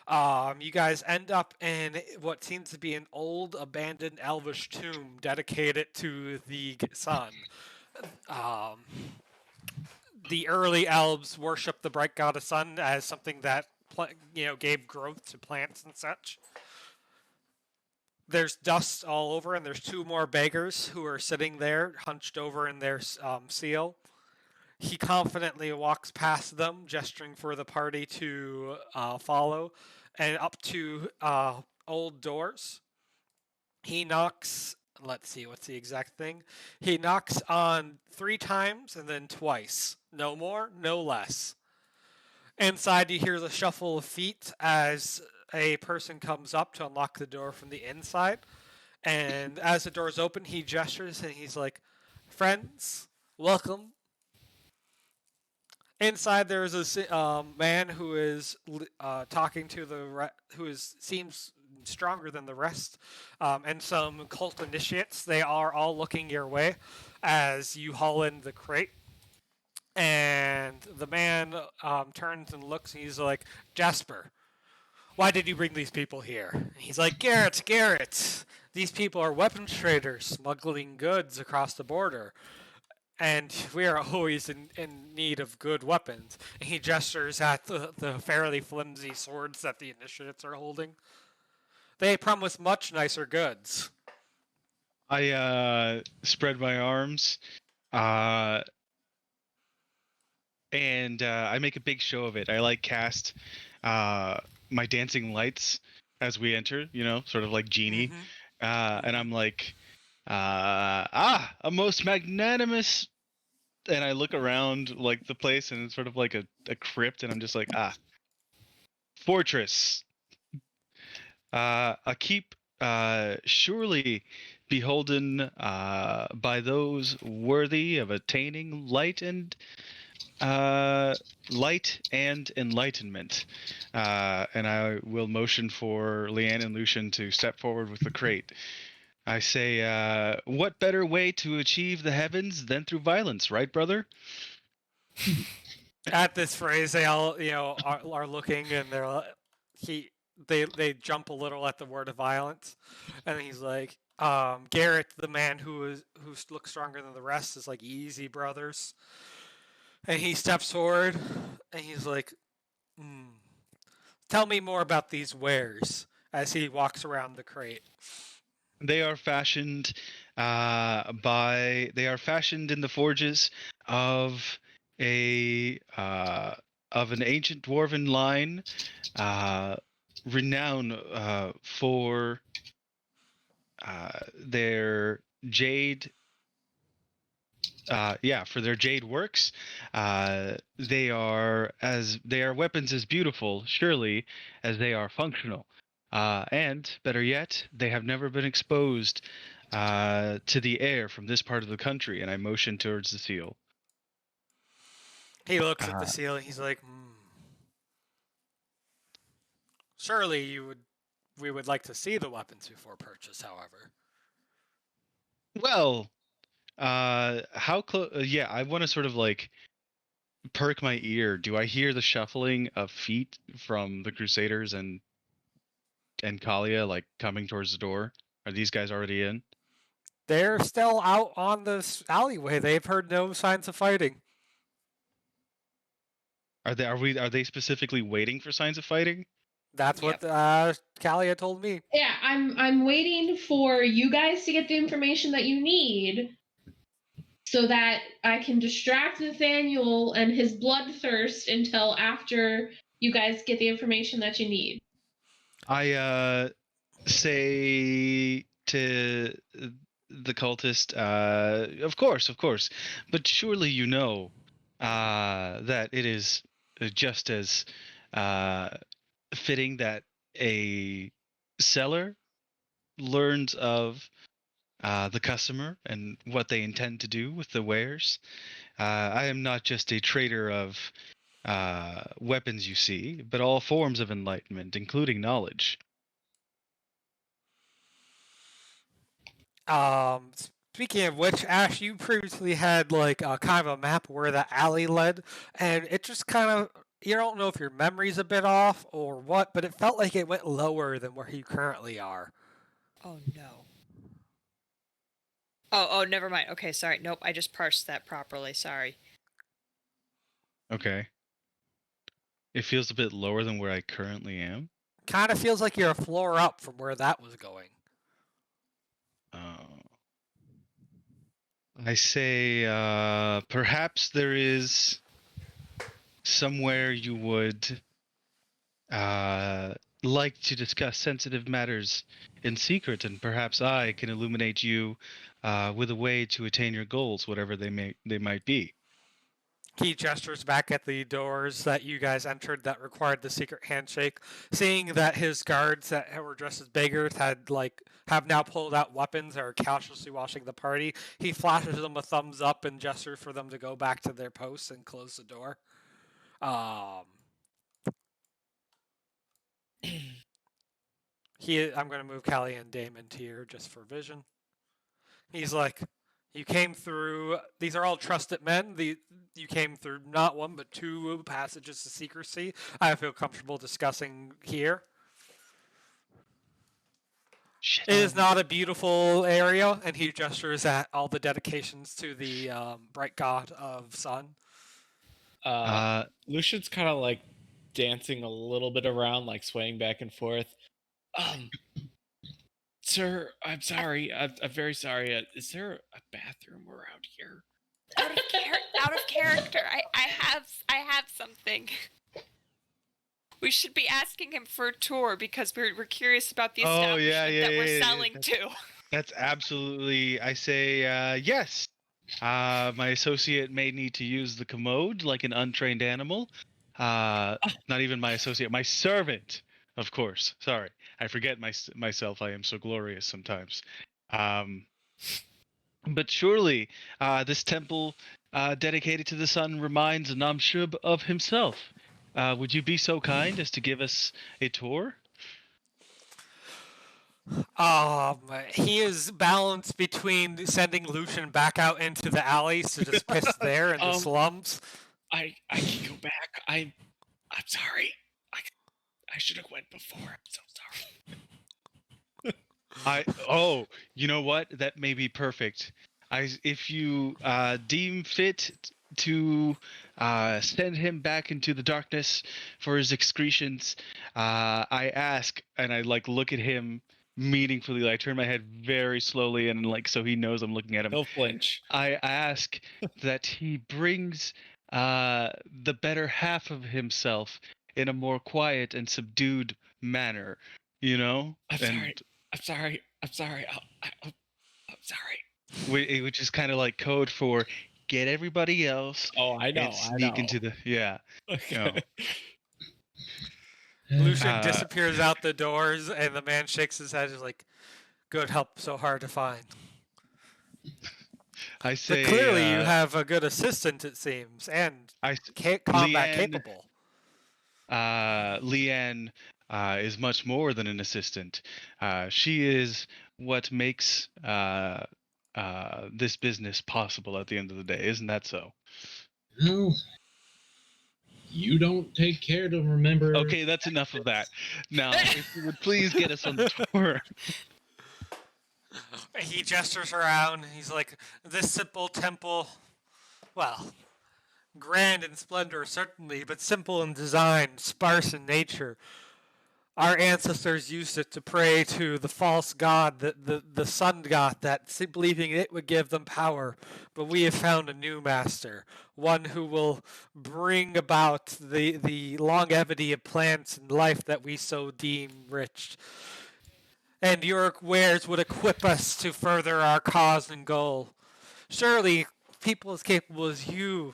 You guys end up in what seems to be an old abandoned elvish tomb dedicated to the sun. The early elves worshiped the bright god of sun as something that gave growth to plants and such. There's dust all over, and there's two more beggars who are sitting there, hunched over in their seal. He confidently walks past them, gesturing for the party to follow, and up to old doors. He knocks. Let's see, what's the exact thing? He knocks on 3 times and then twice. No more, no less. Inside, you hear the shuffle of feet as a person comes up to unlock the door from the inside. And as the doors open, he gestures and he's like, "Friends, welcome." Inside, there is a man who is talking to seems stronger than the rest, and some cult initiates. They are all looking your way as you haul in the crate. And the man turns and looks, and he's like, "Jasper, why did you bring these people here?" And he's like, Garrett, these people are weapons traders smuggling goods across the border. And we are always in need of good weapons. And he gestures at the fairly flimsy swords that the initiates are holding. They promise much nicer goods. I spread my arms, and I make a big show of it. I cast my dancing lights as we enter, sort of like genie. Mm-hmm. And I'm like, a most magnanimous, and I look around like the place and it's sort of like a crypt, and I'm just like, fortress, a keep surely beholden by those worthy of attaining light and enlightenment. And I will motion for Leanne and Lucian to step forward with the crate. I say, what better way to achieve the heavens than through violence, right, brother? At this phrase, they all, are looking, and they jump a little at the word of violence, and he's like, Garrett, the man who looks stronger than the rest, is like, easy, brothers. And he steps forward, and he's like, "Tell me more about these wares." As he walks around the crate. They are fashioned they are fashioned in the forges of a of an ancient dwarven line, renowned for their jade. For their jade works. They are weapons as beautiful, surely, as they are functional. And better yet, they have never been exposed to the air from this part of the country. And I motion towards the seal. He looks at the Uh, seal, and he's like, "Surely we would like to see the weapons before purchase, however." well, how close? Yeah, I want to sort of like perk my ear. Do I hear the shuffling of feet from the Crusaders and Calia like coming towards the door? Are these guys already in? They're still out on this alleyway. They've heard no signs of fighting. Are they specifically waiting for signs of fighting? That's what Calia told me. Yeah, I'm waiting for you guys to get the information that you need so that I can distract Nathaniel and his bloodthirst until after you guys get the information that you need. I say to the cultist, of course, but surely you know that it is just as fitting that a seller learns of the customer and what they intend to do with the wares. I am not just a trader of weapons, you see, but all forms of enlightenment, including knowledge. Speaking of which, Ash, you previously had like a kind of a map where the alley led, and it just kind of, you don't know if your memory's a bit off or what, but it felt like it went lower than where you currently are. Oh no. Oh, never mind. Okay, sorry. Nope, I just parsed that properly. Sorry. Okay. It feels a bit lower than where I currently am. Kind of feels like you're a floor up from where that was going. I say perhaps there is somewhere you would like to discuss sensitive matters in secret, and perhaps I can illuminate you with a way to attain your goals, whatever they might be. He gestures back at the doors that you guys entered that required the secret handshake, seeing that his guards that were dressed as beggars have now pulled out weapons and are casually watching the party. He flashes them a thumbs up and gestures for them to go back to their posts and close the door. I'm going to move Callie and Damon here just for vision. He's like, you came through. These are all trusted men. You came through not one but two passages to secrecy. I feel comfortable discussing here. Shit. It is not a beautiful area, and he gestures at all the dedications to the bright god of sun. Lucian's kind of like dancing a little bit around, like swaying back and forth. Sir, I'm sorry. I'm very sorry. Is there a bathroom around here? Out of character. I have something. We should be asking him for a tour because we're curious about the establishment that we're selling to. That's absolutely. I say yes. My associate may need to use the commode like an untrained animal. Not even my associate, my servant, of course. Sorry, I forget myself. I am so glorious sometimes. But surely, this temple dedicated to the sun reminds Namshub of himself. Would you be so kind as to give us a tour? He is balanced between sending Lucian back out into the alleys to just piss there in the slums. I can go back. I'm sorry. I should have went before. I'm so sorry. You know what? That may be perfect. If you deem fit, to send him back into the darkness for his excretions, I ask, and I like look at him meaningfully. I turn my head very slowly, and like so he knows I'm looking at him. He'll flinch. I ask that he brings the better half of himself in a more quiet and subdued manner, you know? I'm sorry. I'm sorry. I'm sorry. Which is kind of like code for get everybody else Oh, I know. and sneak into the you know. Lucian disappears out the doors, and the man shakes his head. He's like, "Good help, so hard to find." I say, But clearly, you have a good assistant, it seems, and combat capable. Leanne is much more than an assistant. She is what makes this business possible at the end of the day. Isn't that so? Well, you don't take care to remember. Okay, that's enough of that. Now, if you would please get us on the tour. He gestures around. He's like, "This simple temple, well, grand in splendor, certainly, but simple in design, sparse in nature. Our ancestors used it to pray to the false god, the sun god, believing it would give them power. But we have found a new master, one who will bring about the longevity of plants and life that we so deem rich. And your wares would equip us to further our cause and goal. Surely, people as capable as you,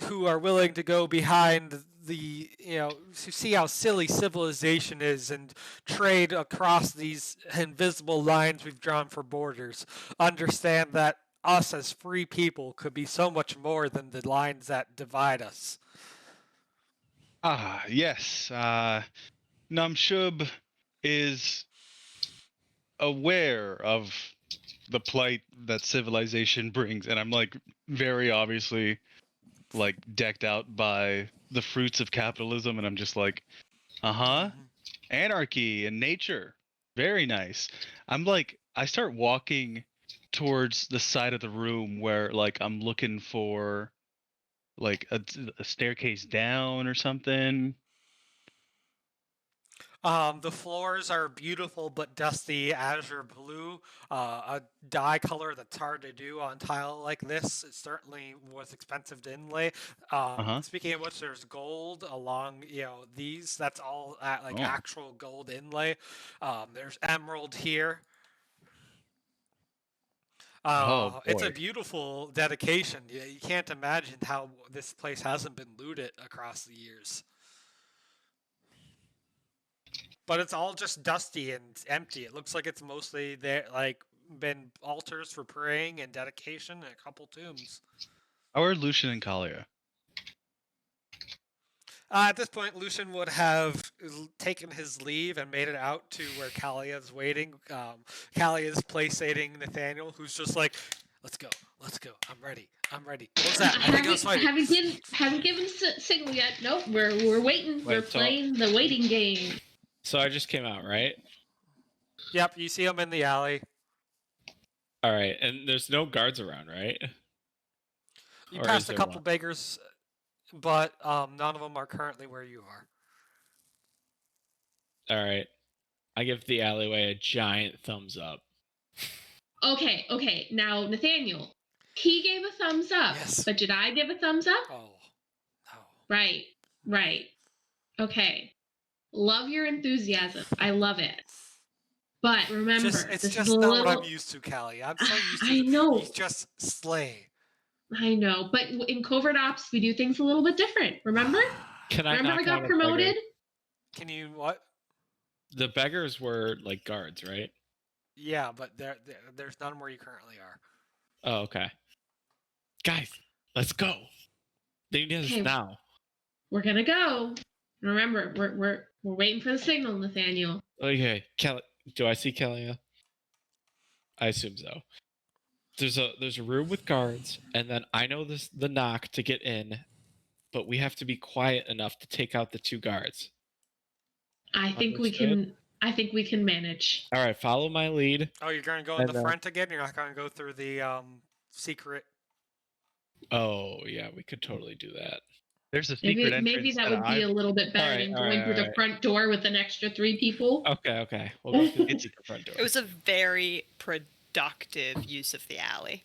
who are willing to go behind to see how silly civilization is and trade across these invisible lines we've drawn for borders, understand that us as free people could be so much more than the lines that divide us." Ah, yes. Namshub is aware of the plight that civilization brings, and I'm like very obviously like decked out by the fruits of capitalism, and I'm just like, anarchy and nature, very nice. I'm like, I start walking towards the side of the room where like I'm looking for like a staircase down or something. The floors are beautiful but dusty azure blue, a dye color that's hard to do on tile like this. It certainly was expensive to inlay. Speaking of which, there's gold along, these. That's all actual gold inlay. There's emerald here. It's a beautiful dedication. You can't imagine how this place hasn't been looted across the years. But it's all just dusty and empty. It looks like it's mostly there, like been altars for praying and dedication and a couple tombs. How are Lucian and Calia? At this point, Lucian would have taken his leave and made it out to where Calia is waiting. Calia is placating Nathaniel, who's just like, let's go. I'm ready. What's that? I think it was fighting. Haven't given signal yet. Nope, we're waiting. We're playing the waiting game. So I just came out, right? Yep, you see him in the alley. All right, and there's no guards around, right? You passed a couple beggars, but none of them are currently where you are. All right. I give the alleyway a giant thumbs up. Okay. Now, Nathaniel, he gave a thumbs up, yes. But did I give a thumbs up? Oh, no. Right. Okay. Love your enthusiasm. I love it. But remember, it's just not what I'm used to, Calia. I'm so used to I know. You just slay. I know, but in covert ops, we do things a little bit different. Remember? Remember I got promoted? Can you what? The beggars were like guards, right? Yeah, but there's none where you currently are. Oh, okay. Guys, let's go. They need us now. We're gonna go. Remember, we're waiting for the signal, Nathaniel. Okay, do I see Calia? I assume so. There's a room with guards, and then I know the knock to get in, but we have to be quiet enough to take out the two guards. I think we can manage. All right, follow my lead. Oh, you're gonna go in the front again? You're not gonna go through the secret? Oh yeah, we could totally do that. There's a secret entrance. Maybe that would be a little bit better than going through the front door with an extra 3 people. Okay. We'll go through the secret front door. It was a very productive use of the alley.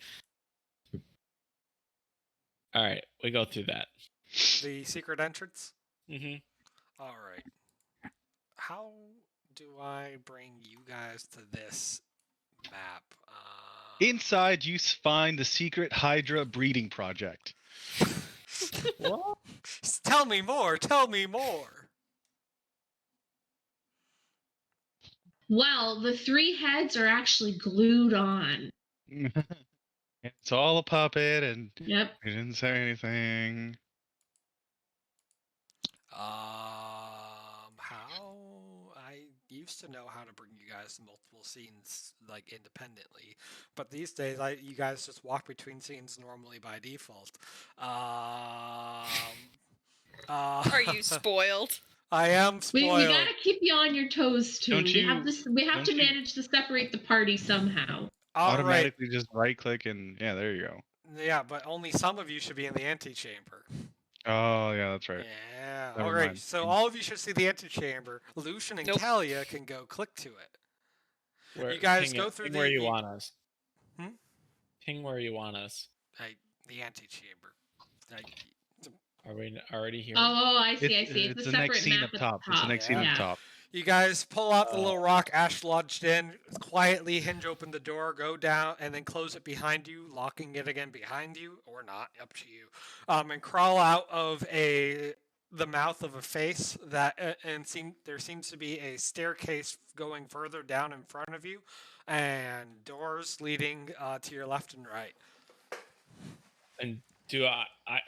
All right, we go through that. The secret entrance? Mm-hmm. All right. How do I bring you guys to this map? Inside, you find the secret Hydra breeding project. What? Tell me more. Tell me more. Well, the 3 heads are actually glued on. It's all a puppet, and Yep. we didn't say anything. How? I used to know how to bring you guys to multiple scenes like independently, but these days, you guys just walk between scenes normally by default. Are you spoiled? I am spoiled. We gotta keep you on your toes too. Don't We have to you- manage to separate the party somehow. All right. Automatically just right click and yeah, there you go. Yeah, but only some of you should be in the antechamber. Oh yeah, that's right. Yeah. Never All right. mind. So all of you should see the antechamber. Lucian and Nope. Calia can go click to it. Where, You guys ping go it- through ping the- where you want us. Hmm? Ping where you want us. The antechamber. Are we already here? Oh, I see. It's It's a the next separate scene map up at top. the It's the next scene Yeah. up top. You guys pull out the little rock Ash lodged in, quietly hinge open the door, go down, and then close it behind you, locking it again behind you, or not, up to you. And crawl out of the mouth of a face there seems to be a staircase going further down in front of you, and doors leading to your left and right. And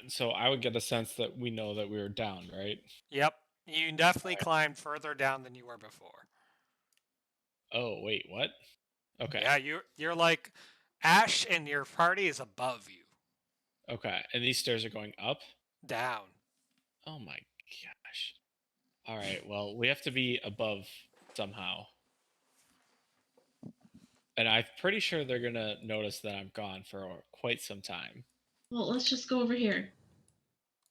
so I would get a sense that we know that we were down, right? Yep, you definitely climbed further down than you were before. Oh wait, what? Okay. Yeah, you're like Ash, and your party is above you. Okay, and these stairs are going up? Down. Oh my gosh. All right, well, we have to be above somehow. And I'm pretty sure they're going to notice that I'm gone for quite some time. Well, let's just go over here.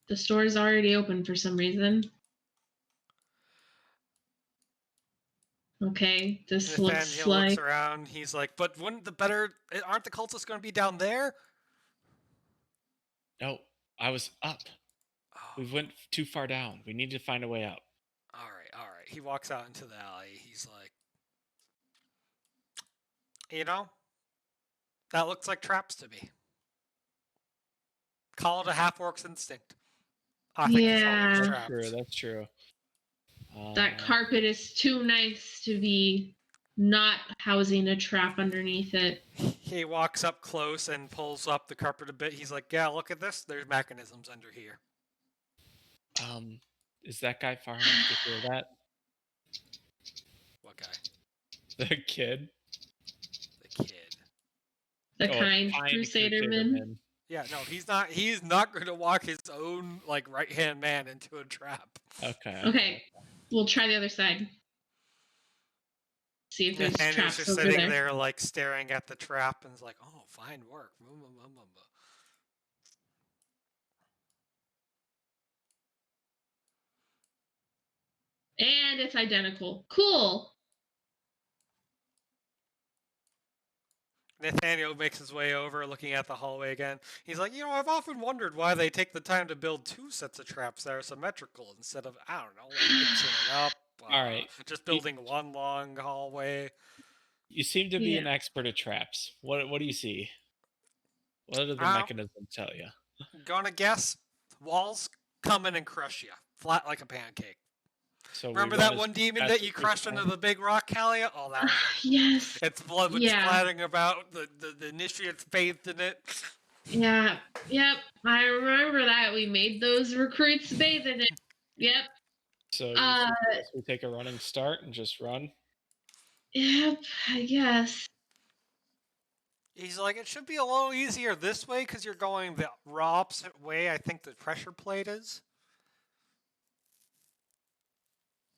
The store is already open for some reason. Okay, this looks Nathaniel like. looks around. He's like, "But aren't the cultists going to be down there?" No, I was up. Oh, We went too far down. We need to find a way up. all right. He walks out into the alley. He's like, that looks like traps to me. Call it a half-orc's instinct. I think it's Yeah. always That's traps. true. That's true. That carpet is too nice to be not housing a trap underneath it. He walks up close and pulls up the carpet a bit. He's like, "Yeah, look at this. There's mechanisms under here." Is that guy far enough to hear that? What guy? The kid? The kid. The Oh, kind fine Crusaderman. Yeah, no, he's not. He's not going to walk his own right-hand man into a trap. Okay. Okay, we'll try the other side. See if there's Nathaniel's traps just over sitting there. there, staring at the trap, and is like, "Oh, fine work." And it's identical. Cool. Nathaniel makes his way over, looking at the hallway again. He's like, "I've often wondered why they take the time to build 2 sets of traps that are symmetrical instead of, I don't know, mixing it up. All right. Just building one long hallway." You seem to be Yeah. an expert at traps. What do you see? What do the Ow. mechanisms tell you? Gonna guess walls come in and crush you, flat like a pancake. So we Remember run that as one demon fast that as you we crushed can. under the big rock, Calia? Oh, that one. Yes. Its blood was Yeah. splattering about. The initiates bathed in it. Yeah. Yep. I remember that. We made those recruits bathe in it. Yep. So you suggest we take a running start and just run? Yep. I guess. He's like, "It should be a little easier this way because you're going the opposite way. I think the pressure plate is."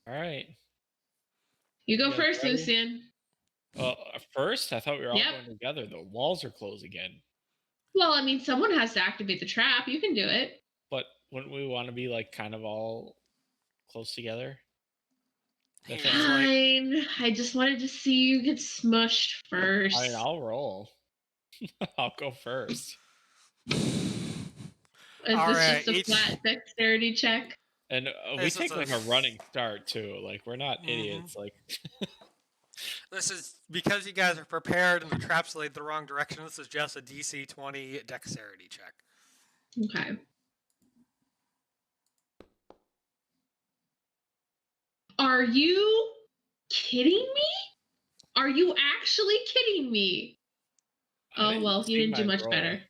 All right. You go You guys first, ready? Lucian. Well, first, I thought we were all Yep. going together. The walls are closed again. Well, I mean, someone has to activate the trap. You can do it. But wouldn't we want to be like kind of all close together? He's That's like, Fine. I just wanted to see you get smushed first. I mean, I'll roll. I'll go first. Is all this right, just a flat dexterity check? And we This is take like a running start too. Like we're not idiots. Like This is because you guys are prepared and the traps laid the wrong direction. This is just a DC 20 dexterity check. Okay. Are you kidding me? Are you actually kidding me? I Oh, well, you see didn't do my much roll. better.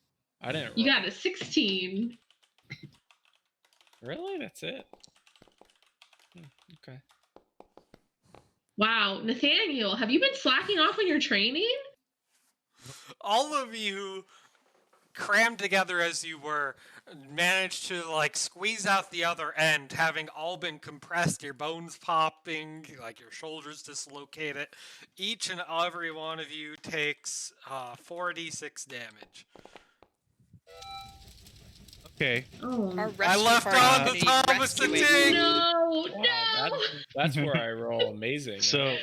I didn't. You roll. got a 16. Really? That's it. Okay. Wow, Nathaniel, have you been slacking off on your training? All of you crammed together as you were managed to like squeeze out the other end, having all been compressed, your bones popping, like your shoulders dislocated. Each and every one of you takes 4d6 damage. Okay. Oh, Our I rescue left party on is the gonna be Thomas the rescuing Tank. no, Wow, no. that's where I roll amazing. So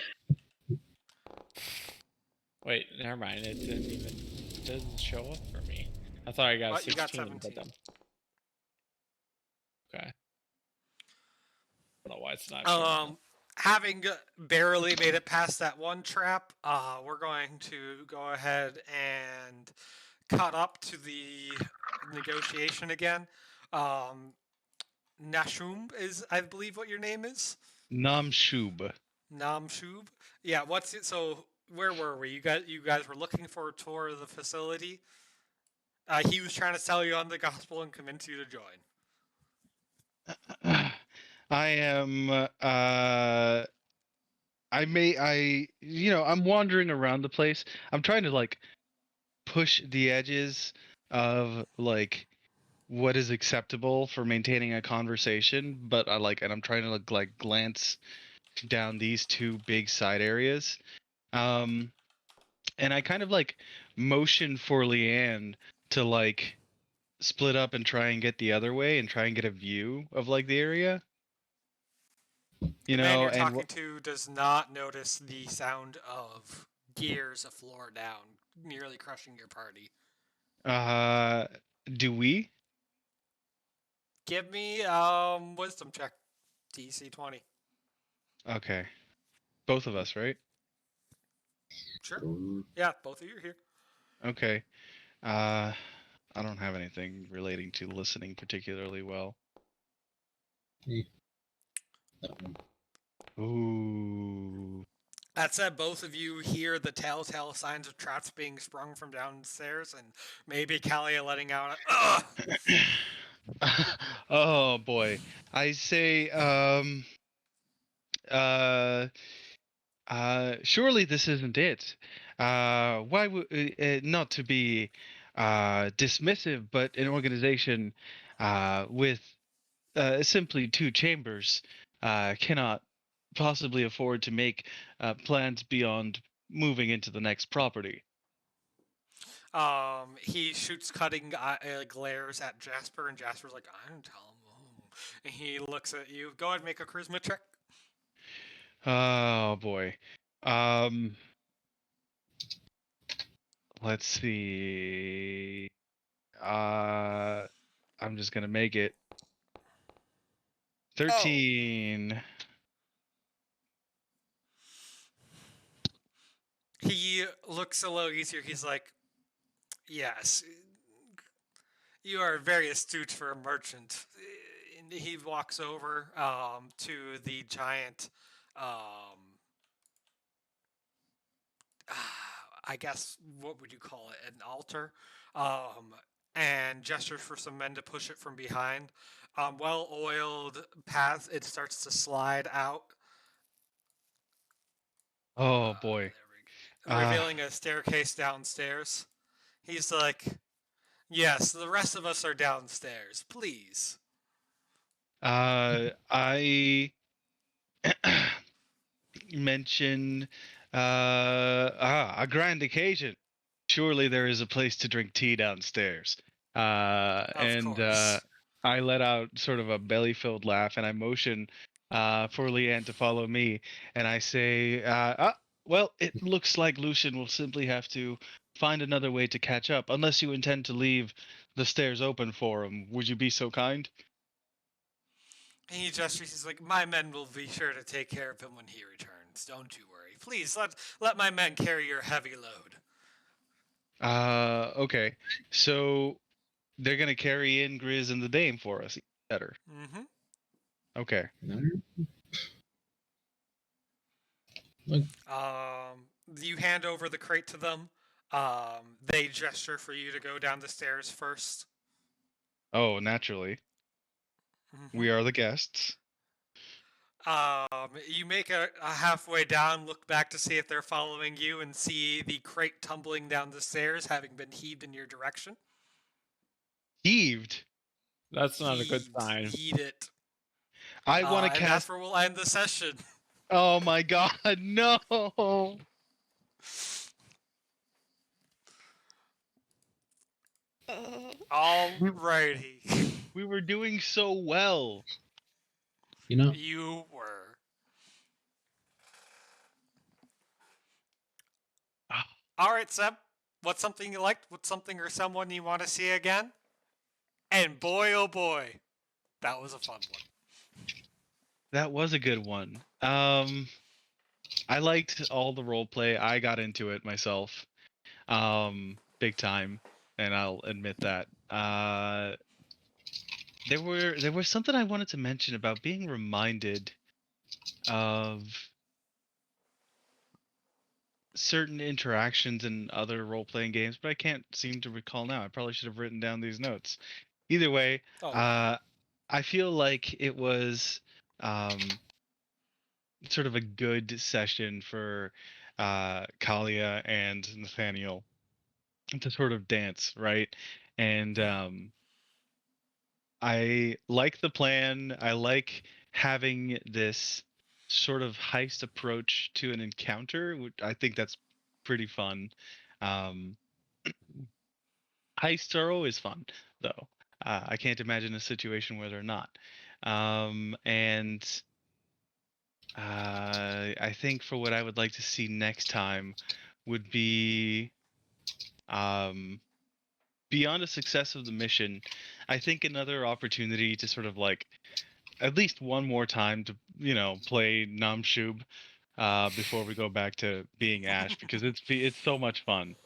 Wait, never mind. It doesn't show up for me. I thought I got a Oh, you 16, got but 17. then okay. I don't know why it's not showing up. Having barely made it past that one trap, we're going to go ahead and cut up to the negotiation again. Nashum is, I believe, what your name is. Namshub. Namshub. Yeah. What's it? So where were we? You guys were looking for a tour of the facility. He was trying to sell you on the gospel and convince you to join. I am I'm wandering around the place. I'm trying to like push the edges of like what is acceptable for maintaining a conversation, but I'm trying to like glance down these two big side areas. And I kind of like motion for Leanne to like split up and try and get the other way and try and get a view of like the area. The man you're And talking to does not notice the sound of gears a floor down, nearly crushing your party. do we? Give me wisdom check, DC 20. Okay. Both of us, right? Sure. Yeah, both of you are here. Okay. I don't have anything relating to listening particularly well. That one. Ooh. That said, both of you hear the telltale signs of traps being sprung from downstairs, and maybe Calia letting out a Oh boy. I say surely this isn't it. Why would not to be dismissive, but an organization with simply two chambers cannot possibly afford to make plans beyond moving into the next property. He shoots cutting glares at Jasper, and Jasper's like, I don't tell him. And he looks at you. Go ahead and make a charisma check. Oh boy. Let's see. I'm just gonna make it 13. He looks a little easier. He's like, yes, you are very astute for a merchant. And he walks over to the giant, I guess, what would you call it? An altar. And gestures for some men to push it from behind. Well-oiled path. It starts to slide out. Oh boy. Revealing a staircase downstairs. He's like, yes, the rest of us are downstairs. Please. I mention a grand occasion. surely there is a place to drink tea downstairs. Of course. I let out sort of a belly-filled laugh, and I motion for Leanne to follow me, and I say, well, it looks like Lucian will simply have to find another way to catch up, unless you intend to leave the stairs open for him. Would you be so kind? And he gestures. He's like, "My men will be sure to take care of him when he returns. Don't you worry. Please let my men carry your heavy load." Okay. So they're gonna carry in Grizz and the Dame for us. Better. Mm-hmm. Okay. Look, You hand over the crate to them. They gesture for you to go down the stairs first. Oh, naturally. Mm-hmm. We are the guests. You make a halfway down, look back to see if they're following you, and see the crate tumbling down the stairs, having been heaved in your direction. Heaved. That's not a good Heaved. sign. Eat it. I want to And cast. that's where we'll end the session. Oh my god, no! Alrighty. We were doing so well. you know, You were. Alright, Seb. What's something you liked? What's something or someone you want to see again? And boy, oh boy, that was a fun one. That was a good one. I liked all the role play. I got into it myself, big time, and I'll admit that. There was something I wanted to mention about being reminded of certain interactions in other role-playing games, but I can't seem to recall now. I probably should have written down these notes. Either way, I feel like it was sort of a good session for Calia and Nathaniel to sort of dance, right? And I like the plan. I like having this sort of heist approach to an encounter. I think that's pretty fun. Um, Heists are always fun, though. I can't imagine a situation where they're not. And I think for what I would like to see next time would be beyond the success of the mission. I think another opportunity to sort of like at least one more time to play Namshub before we go back to being Ash because it's so much fun.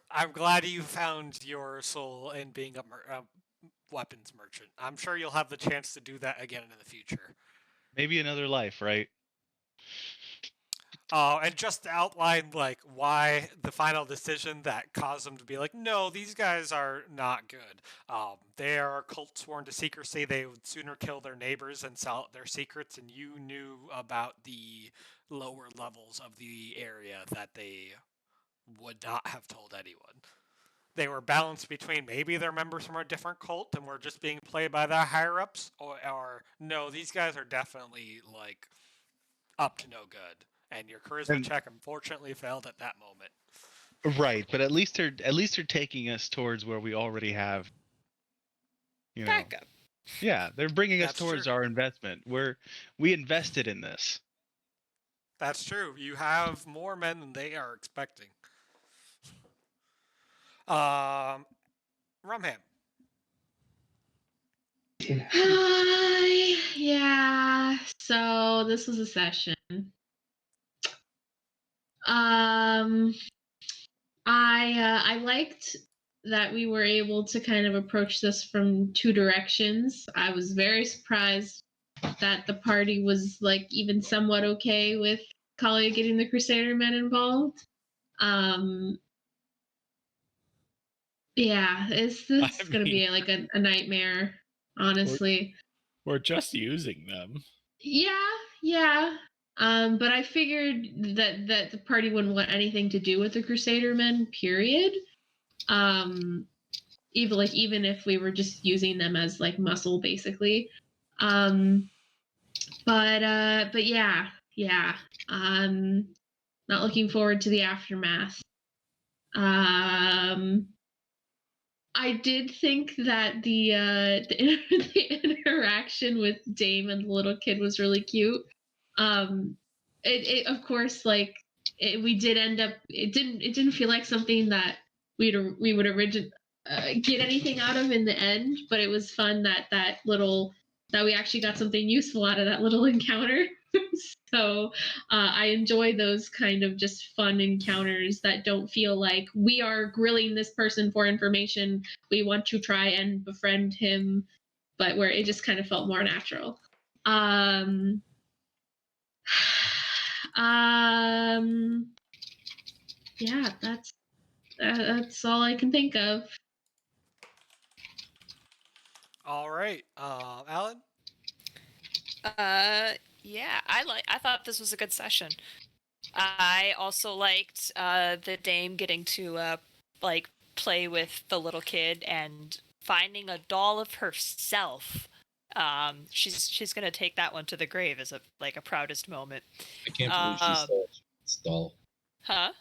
I'm glad you found your soul in being a weapons merchant. I'm sure you'll have the chance to do that again in the future. Maybe another life, right? And just to outline like why the final decision that caused them to be like, no, these guys are not good. They are a cult sworn to secrecy. They would sooner kill their neighbors than sell out their secrets. And you knew about the lower levels of the area that they would not have told anyone. They were balanced between maybe they're members from a different cult and were just being played by the higher ups, or no, these guys are definitely like up to no good. And your charisma check unfortunately failed at that moment. Right, but at least they're taking us towards where we already have, Backup. Yeah, they're bringing us That's towards true. our investment. We invested in this. That's true. You have more men than they are expecting. Rumham. Hi. Yeah. So this was a session. I liked that we were able to kind of approach this from two directions. I was very surprised that the party was like even somewhat okay with Calia getting the Crusadermen involved. Yeah, this gonna be like a nightmare, honestly. We're just using them. Yeah. But I figured that the party wouldn't want anything to do with the Crusadermen, period. Even if we were just using them as like muscle, basically. But yeah. Not looking forward to the aftermath. I did think that the the interaction with Dame and the little kid was really cute. It of course, like, we did end up. It didn't feel like something that we would originally get anything out of in the end, but it was fun that we actually got something useful out of that little encounter. So I enjoy those kind of just fun encounters that don't feel like we are grilling this person for information. We want to try and befriend him, but where it just kind of felt more natural. Yeah, that's all I can think of. All right, Alan. Yeah, I thought this was a good session. I also liked the dame getting to like play with the little kid and finding a doll of herself. She's gonna take that one to the grave as a proudest moment. I can't believe she stole this doll. Huh?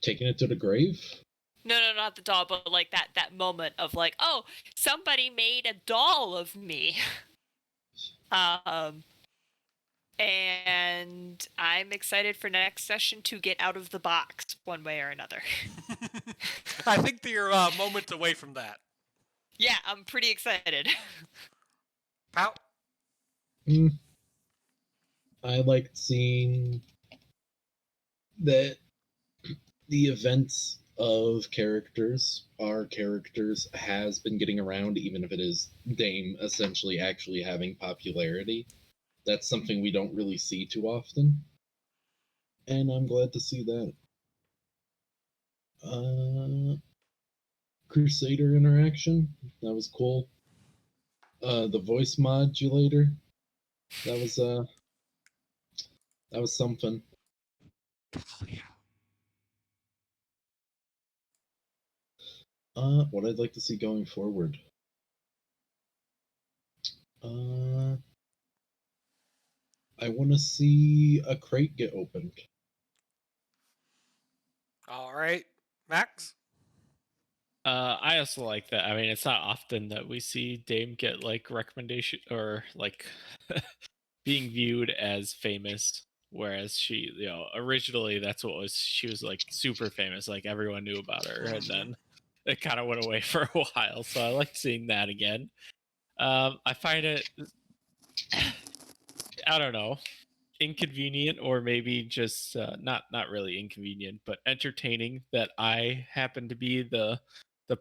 Taking it to the grave? No, not the doll, but like that moment of like, oh, somebody made a doll of me. And I'm excited for next session to get out of the box one way or another. I think that you're moments away from that. Yeah, I'm pretty excited. Pout. I liked seeing that the events of our characters has been getting around, even if it is Dame essentially actually having popularity. That's something we don't really see too often, and I'm glad to see that. Crusader interaction, that was cool. The voice modulator, that was something. What I'd like to see going forward. I want to see a crate get opened. All right, Max. I also like that. I mean, it's not often that we see Dame get like recommendation or like being viewed as famous, whereas she, originally that's what she was like super famous, like everyone knew about her, and then it kind of went away for a while. So I like seeing that again. I find it, I don't know, inconvenient, or maybe just not really inconvenient, but entertaining that I happen to be the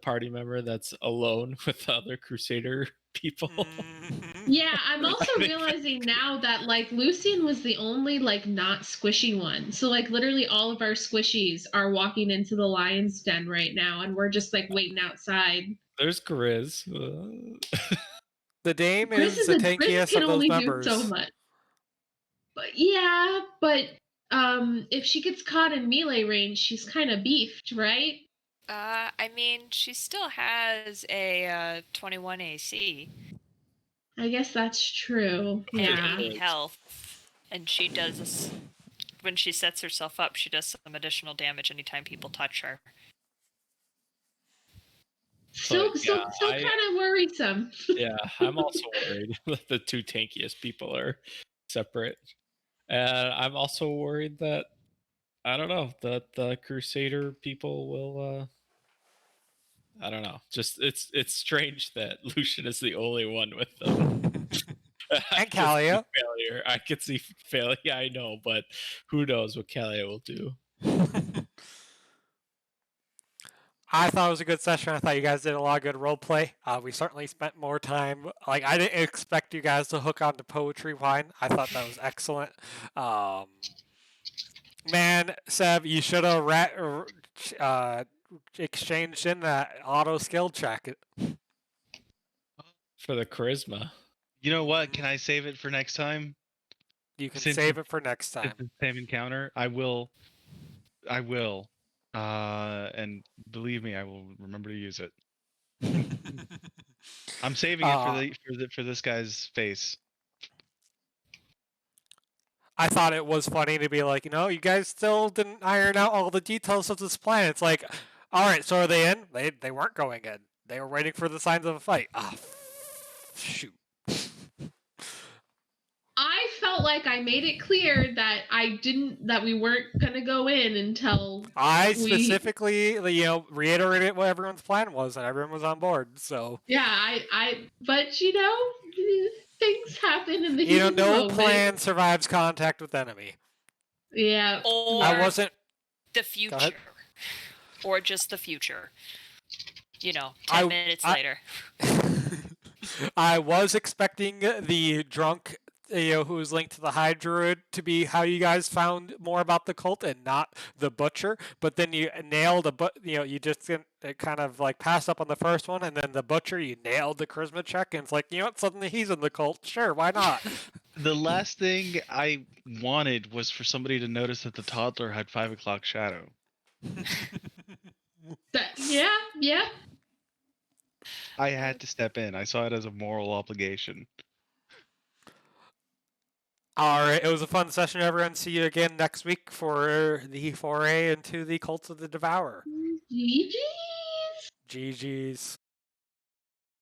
party member that's alone with the other Crusader people. Yeah, I'm also realizing now that like Lucian was the only like not squishy one. So like literally all of our squishies are walking into the lion's den right now, and we're just like waiting outside. There's Grizz. The Dame Grizz is the Grizz tankiest can of those only members. do so much. But yeah, but if she gets caught in melee range, she's kind of beefed, right? I mean, she still has a 21 AC. I guess that's true. And Yeah. 80 health. And she does this, when she sets herself up, she does some additional damage anytime people touch her. Still kind of worrisome. Yeah, I'm also worried that the two tankiest people are separate. And I'm also worried that, I don't know, that the Crusader people will, I don't know. Just, it's strange that Lucian is the only one with them. And Calia. Failure. I could see failure, I know, but who knows what Calia will do. I thought it was a good session. I thought you guys did a lot of good role play. We certainly spent more time. Like, I didn't expect you guys to hook on to Poetry Wine. I thought that was excellent. Man, Seb, you should have exchanged in that auto skill check. For the charisma. You know what? Can I save it for next time? You can save it for next time. It's the same encounter. I will. And believe me, I will remember to use it. I'm saving it for this guy's face. I thought it was funny to be like, you guys still didn't iron out all the details of this plan. It's like, all right, so are they in? They weren't going in. They were waiting for the signs of a fight. Ah, shoot. I felt like I made it clear that that we weren't gonna go in until I specifically, reiterated what everyone's plan was, and everyone was on board. So yeah, but things happen in the heat of the no moment. plan survives contact with enemy. Yeah, Or I wasn't. the Go future, ahead. or just the future. 10 minutes later. I was expecting the drunk, who was linked to the High Druid to be how you guys found more about the cult and not the butcher. But then you nailed you just kind of like passed up on the first one, and then the butcher, you nailed the charisma check, and it's like, suddenly he's in the cult. Sure, why not? The last thing I wanted was for somebody to notice that the toddler had 5 o'clock shadow. Yeah. I had to step in. I saw it as a moral obligation. All right, it was a fun session, everyone. See you again next week for the foray into the Cult of the Devourer. GG's. GG's.